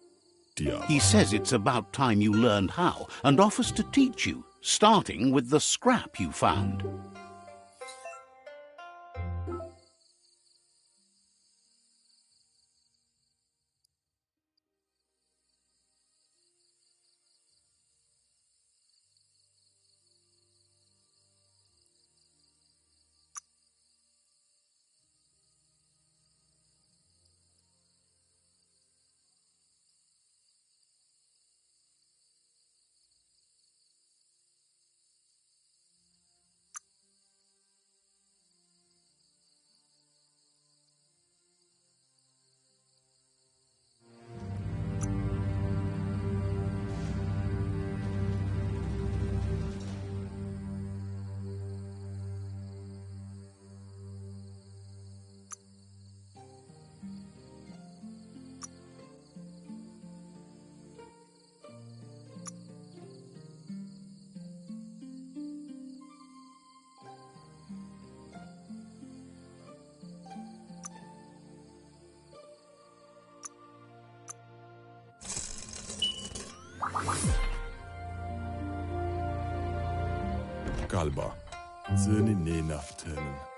He says it's about time you learned how, and offers to teach you, starting with the scrap you found.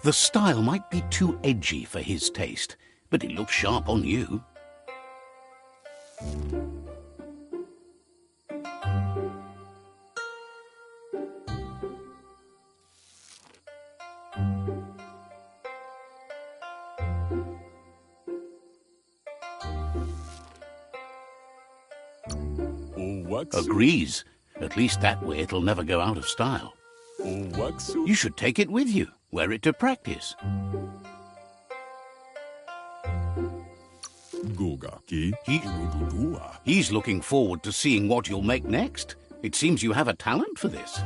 The style might be too edgy for his taste, but it looks sharp on you. Agrees. At least that way it'll never go out of style. You should take it with you, wear it to practice. Guga ki Dua. He's looking forward to seeing what you'll make next. It seems you have a talent for this.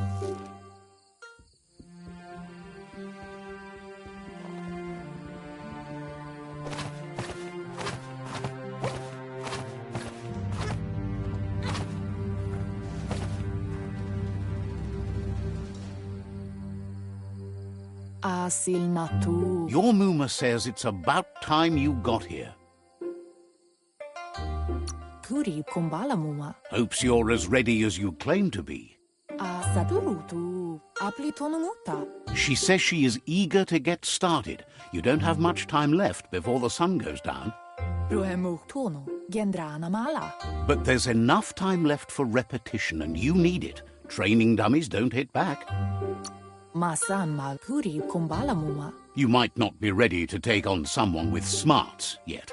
Your Muma says it's about time you got here. Hopes you're as ready as you claim to be. She says she is eager to get started. You don't have much time left before the sun goes down. But there's enough time left for repetition, and you need it. Training dummies don't hit back. You might not be ready to take on someone with smarts yet.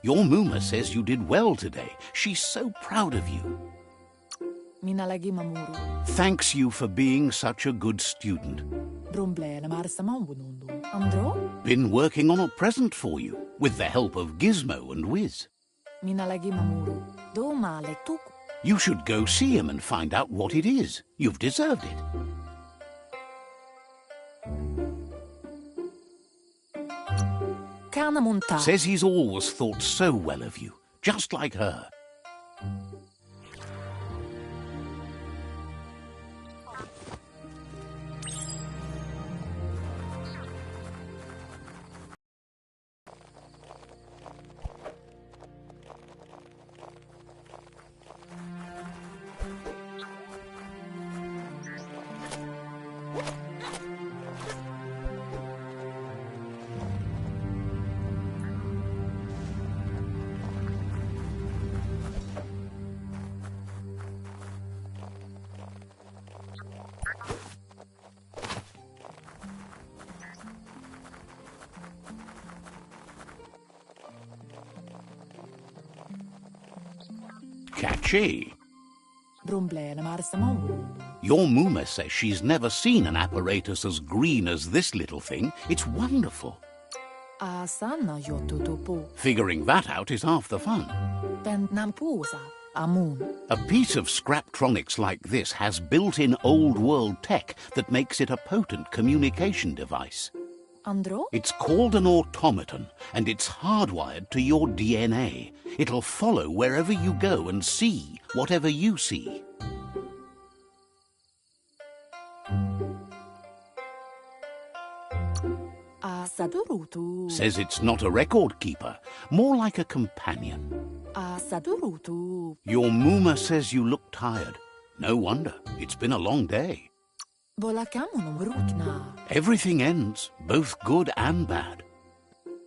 Your Muma says you did well today. She's so proud of you. Thanks you for being such a good student. Been working on a present for you, with the help of Gizmo and Wiz. You should go see him and find out what it is. You've deserved it. Says he's always thought so well of you, just like her. Catchy. Your Muma says she's never seen an apparatus as green as this little thing. It's wonderful. Figuring that out is half the fun. A piece of Scraptronics like this has built-in old-world tech that makes it a potent communication device. It's called an automaton, and it's hardwired to your DNA. It'll follow wherever you go and see whatever you see. Says it's not a record keeper, more like a companion. Your Muma says you look tired. No wonder, it's been a long day. Everything ends, both good and bad.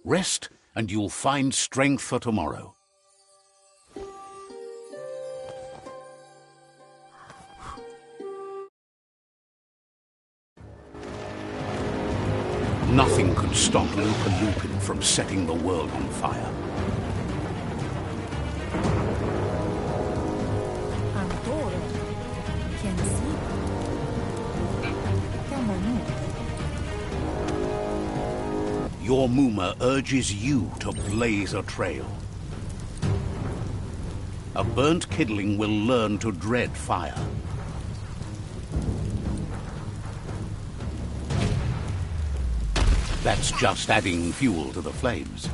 Rest, and you'll find strength for tomorrow. Nothing could stop Lupin from setting the world on fire. Your Muma urges you to blaze a trail. A burnt kidling will learn to dread fire. That's just adding fuel to the flames.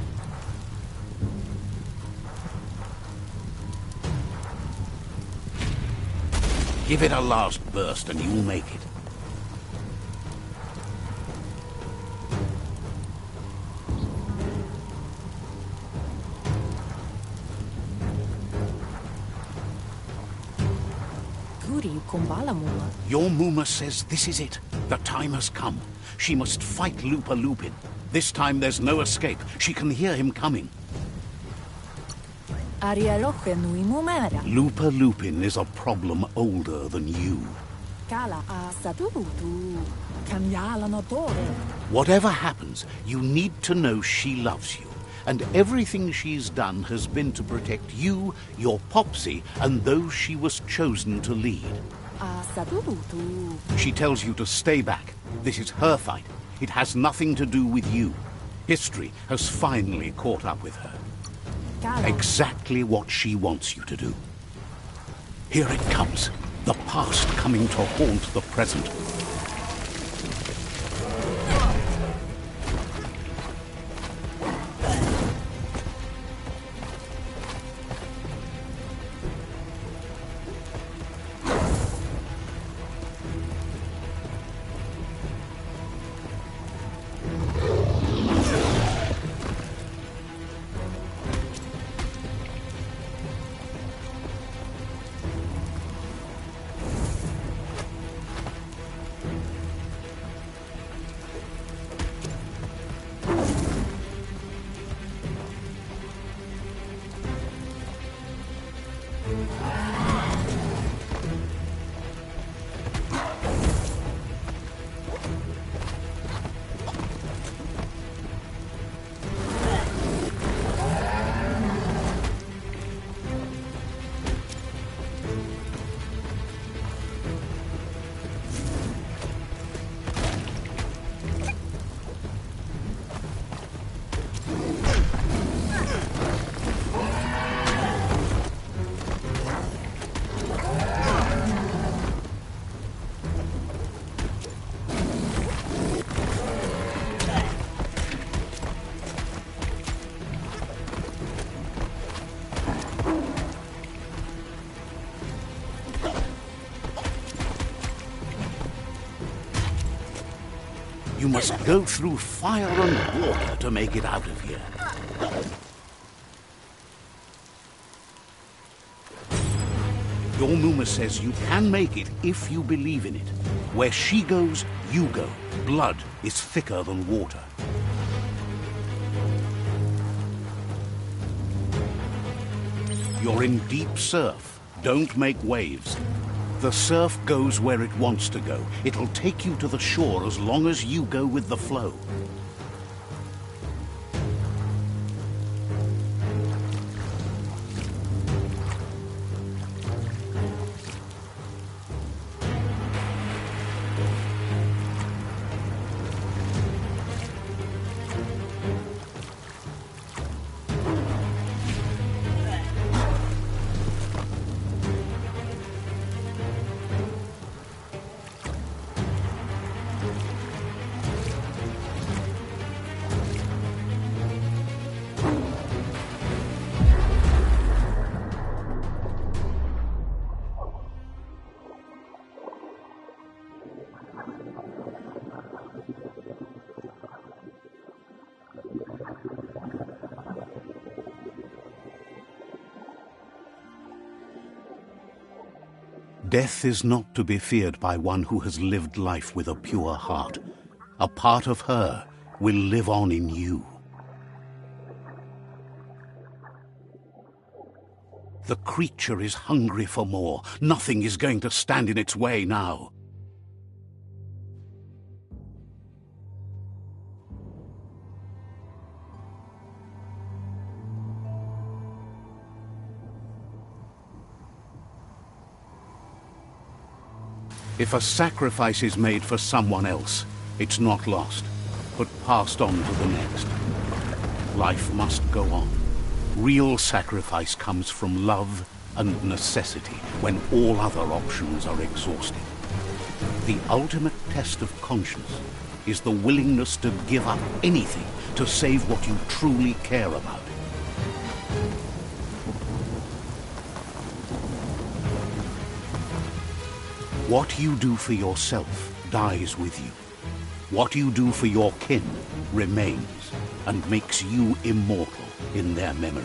Give it a last burst and you'll make it. Your Muma says this is it. The time has come. She must fight Lupin. This time there's no escape. She can hear him coming. Lupa Lupin is a problem older than you. Whatever happens, you need to know she loves you. And everything she's done has been to protect you, your Popsy, and those she was chosen to lead. She tells you to stay back. This is her fight. It has nothing to do with you. History has finally caught up with her. Exactly what she wants you to do. Here it comes. The past coming to haunt the present. You must go through fire and water to make it out of here. Your Muma says you can make it if you believe in it. Where she goes, you go. Blood is thicker than water. You're in deep surf. Don't make waves. The surf goes where it wants to go. It'll take you to the shore as long as you go with the flow. Death is not to be feared by one who has lived life with a pure heart. A part of her will live on in you. The creature is hungry for more. Nothing is going to stand in its way now. If a sacrifice is made for someone else, it's not lost, but passed on to the next. Life must go on. Real sacrifice comes from love and necessity, when all other options are exhausted. The ultimate test of conscience is the willingness to give up anything to save what you truly care about. What you do for yourself dies with you. What you do for your kin remains and makes you immortal in their memory.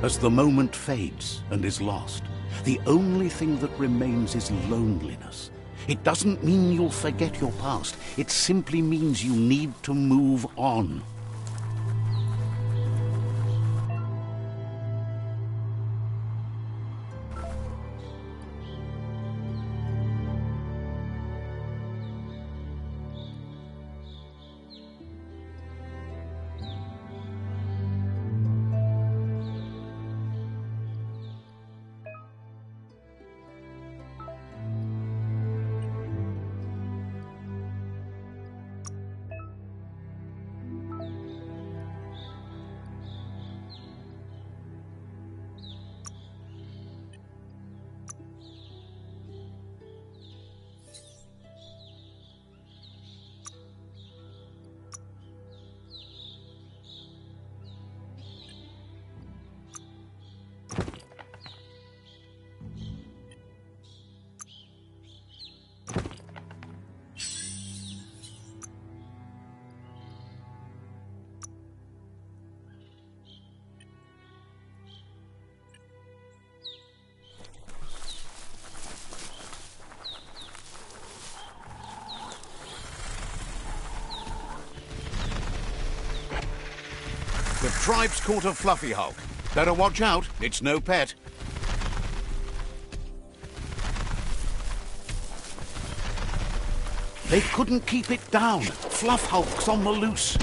As the moment fades and is lost, the only thing that remains is loneliness. It doesn't mean you'll forget your past. It simply means you need to move on. The tribe's caught a fluffy hulk. Better watch out, it's no pet. They couldn't keep it down. Fluff Hulk's on the loose.